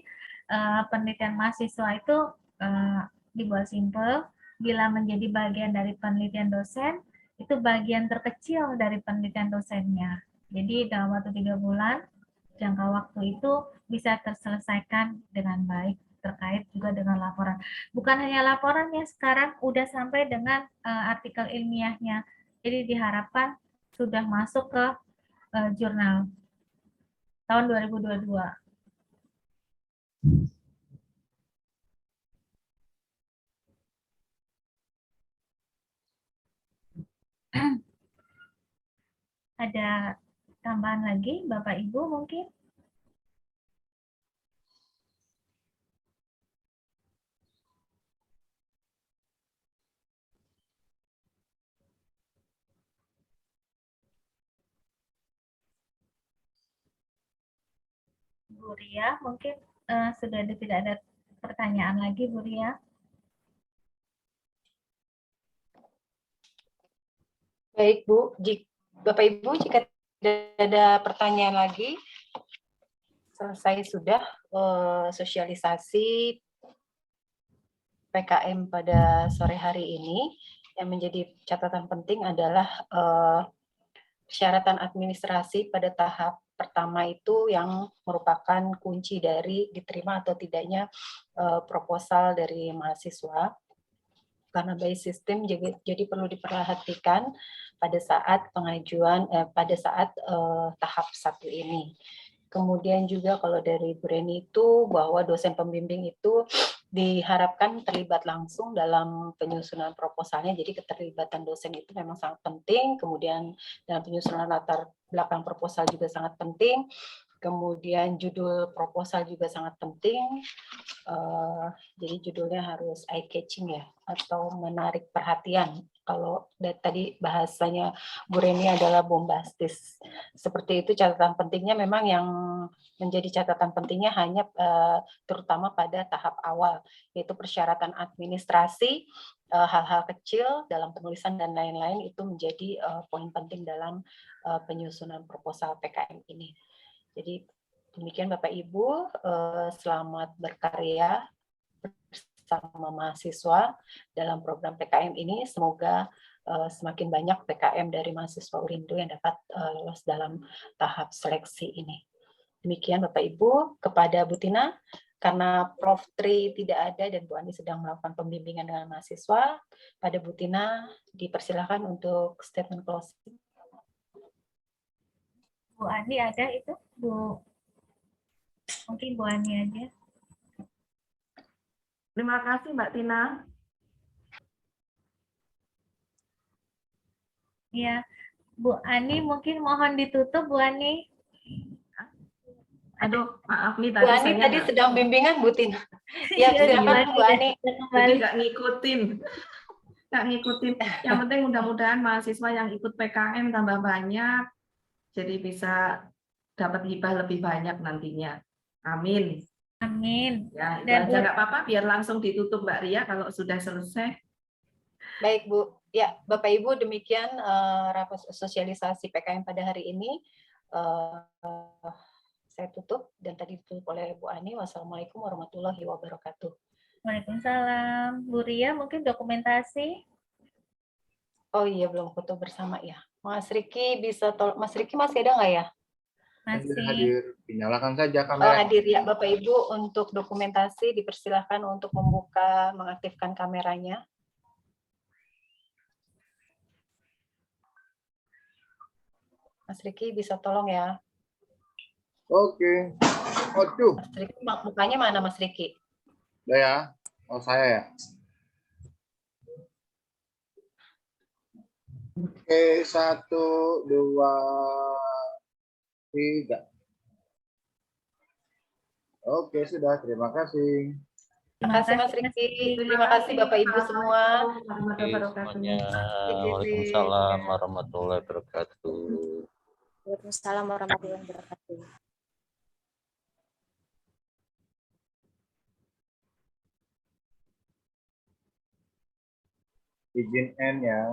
[SPEAKER 2] penelitian mahasiswa itu dibuat simpel. Bila menjadi bagian dari penelitian dosen, itu bagian terkecil dari penelitian dosennya. Jadi dalam waktu 3 bulan, jangka waktu itu bisa terselesaikan dengan baik, terkait juga dengan laporan. Bukan hanya laporannya, sekarang udah sampai dengan artikel ilmiahnya. Jadi diharapkan sudah masuk ke jurnal tahun 2022. Ada tambahan lagi, Bapak Ibu mungkin? Bu Ria, mungkin sudah tidak ada pertanyaan lagi, Bu Ria.
[SPEAKER 1] Baik Bu, Bapak Ibu jika tidak ada pertanyaan lagi, selesai sudah sosialisasi PKM pada sore hari ini. Yang menjadi catatan penting adalah persyaratan administrasi pada tahap pertama itu yang merupakan kunci dari diterima atau tidaknya proposal dari mahasiswa. karena by system jadi perlu diperhatikan pada saat pengajuan pada saat tahap 1 ini. Kemudian juga kalau dari Bu Reni itu bahwa dosen pembimbing itu diharapkan terlibat langsung dalam penyusunan proposalnya. Jadi keterlibatan dosen itu memang sangat penting. Kemudian dalam penyusunan latar belakang proposal juga sangat penting. Kemudian judul proposal juga sangat penting. Jadi judulnya harus eye catching ya, atau menarik perhatian. Kalau tadi bahasanya Bu Reni adalah bombastis. Seperti itu catatan pentingnya memang yang menjadi catatan pentingnya hanya terutama pada tahap awal, yaitu persyaratan administrasi, hal-hal kecil dalam penulisan dan lain-lain itu menjadi poin penting dalam penyusunan proposal PKM ini. Jadi demikian Bapak Ibu, selamat berkarya bersama mahasiswa dalam program PKM ini. Semoga semakin banyak PKM dari mahasiswa URINDO yang dapat lolos dalam tahap seleksi ini. Demikian Bapak Ibu. Kepada Bu Tina, karena Prof. Tri tidak ada dan Bu Ani sedang melakukan pembimbingan dengan mahasiswa, pada Bu Tina dipersilakan untuk statement closing.
[SPEAKER 2] Bu Ani ada itu? Mungkin Bu Ani aja.
[SPEAKER 10] Terima kasih Mbak Tina.
[SPEAKER 2] Ya, Bu Ani mungkin mohon ditutup Bu Ani.
[SPEAKER 10] Aduh, maaf nih
[SPEAKER 1] Bu
[SPEAKER 10] tadi
[SPEAKER 1] Ani
[SPEAKER 10] saya
[SPEAKER 1] tadi sedang bimbingan Bu Tina. Ya, silakan Bu Ani.
[SPEAKER 10] jadi nggak ngikutin. Nggak ngikutin. Yang penting mudah-mudahan mahasiswa yang ikut PKM tambah banyak, jadi bisa dapat hibah lebih banyak nantinya. Amin.
[SPEAKER 2] Amin.
[SPEAKER 10] Ya, itu
[SPEAKER 2] Dan
[SPEAKER 10] aja nggak apa-apa, biar langsung ditutup Mbak Ria kalau sudah selesai.
[SPEAKER 1] Baik Bu, ya Bapak Ibu demikian rapat sosialisasi PKM pada hari ini. Saya tutup dan tadi ditutup oleh Bu Ani. Wassalamualaikum warahmatullahi wabarakatuh.
[SPEAKER 2] Waalaikumsalam. Bu Ria mungkin dokumentasi.
[SPEAKER 1] Oh iya belum foto bersama ya. Mas Riki bisa Mas Riki masih ada nggak ya?
[SPEAKER 2] Masih.
[SPEAKER 5] Hadir, dinyalakan saja
[SPEAKER 1] Oh,
[SPEAKER 5] kamera.
[SPEAKER 1] hadir ya Bapak Ibu, untuk dokumentasi dipersilahkan untuk membuka, mengaktifkan kameranya. Mas Riki bisa tolong ya.
[SPEAKER 5] Oke. Waduh.
[SPEAKER 1] Mas Riki, mukanya mana Mas Riki?
[SPEAKER 5] Udah ya. Oh saya ya. Oke, 1, 2, 3. Oke, sudah. Terima kasih.
[SPEAKER 1] Terima kasih Mas Riki. Terima kasih Bapak Ibu semua.
[SPEAKER 9] Semuanya. Waalaikumsalam warahmatullahi wabarakatuh.
[SPEAKER 7] Waalaikumsalam warahmatullahi wabarakatuh.
[SPEAKER 5] Izin N ya.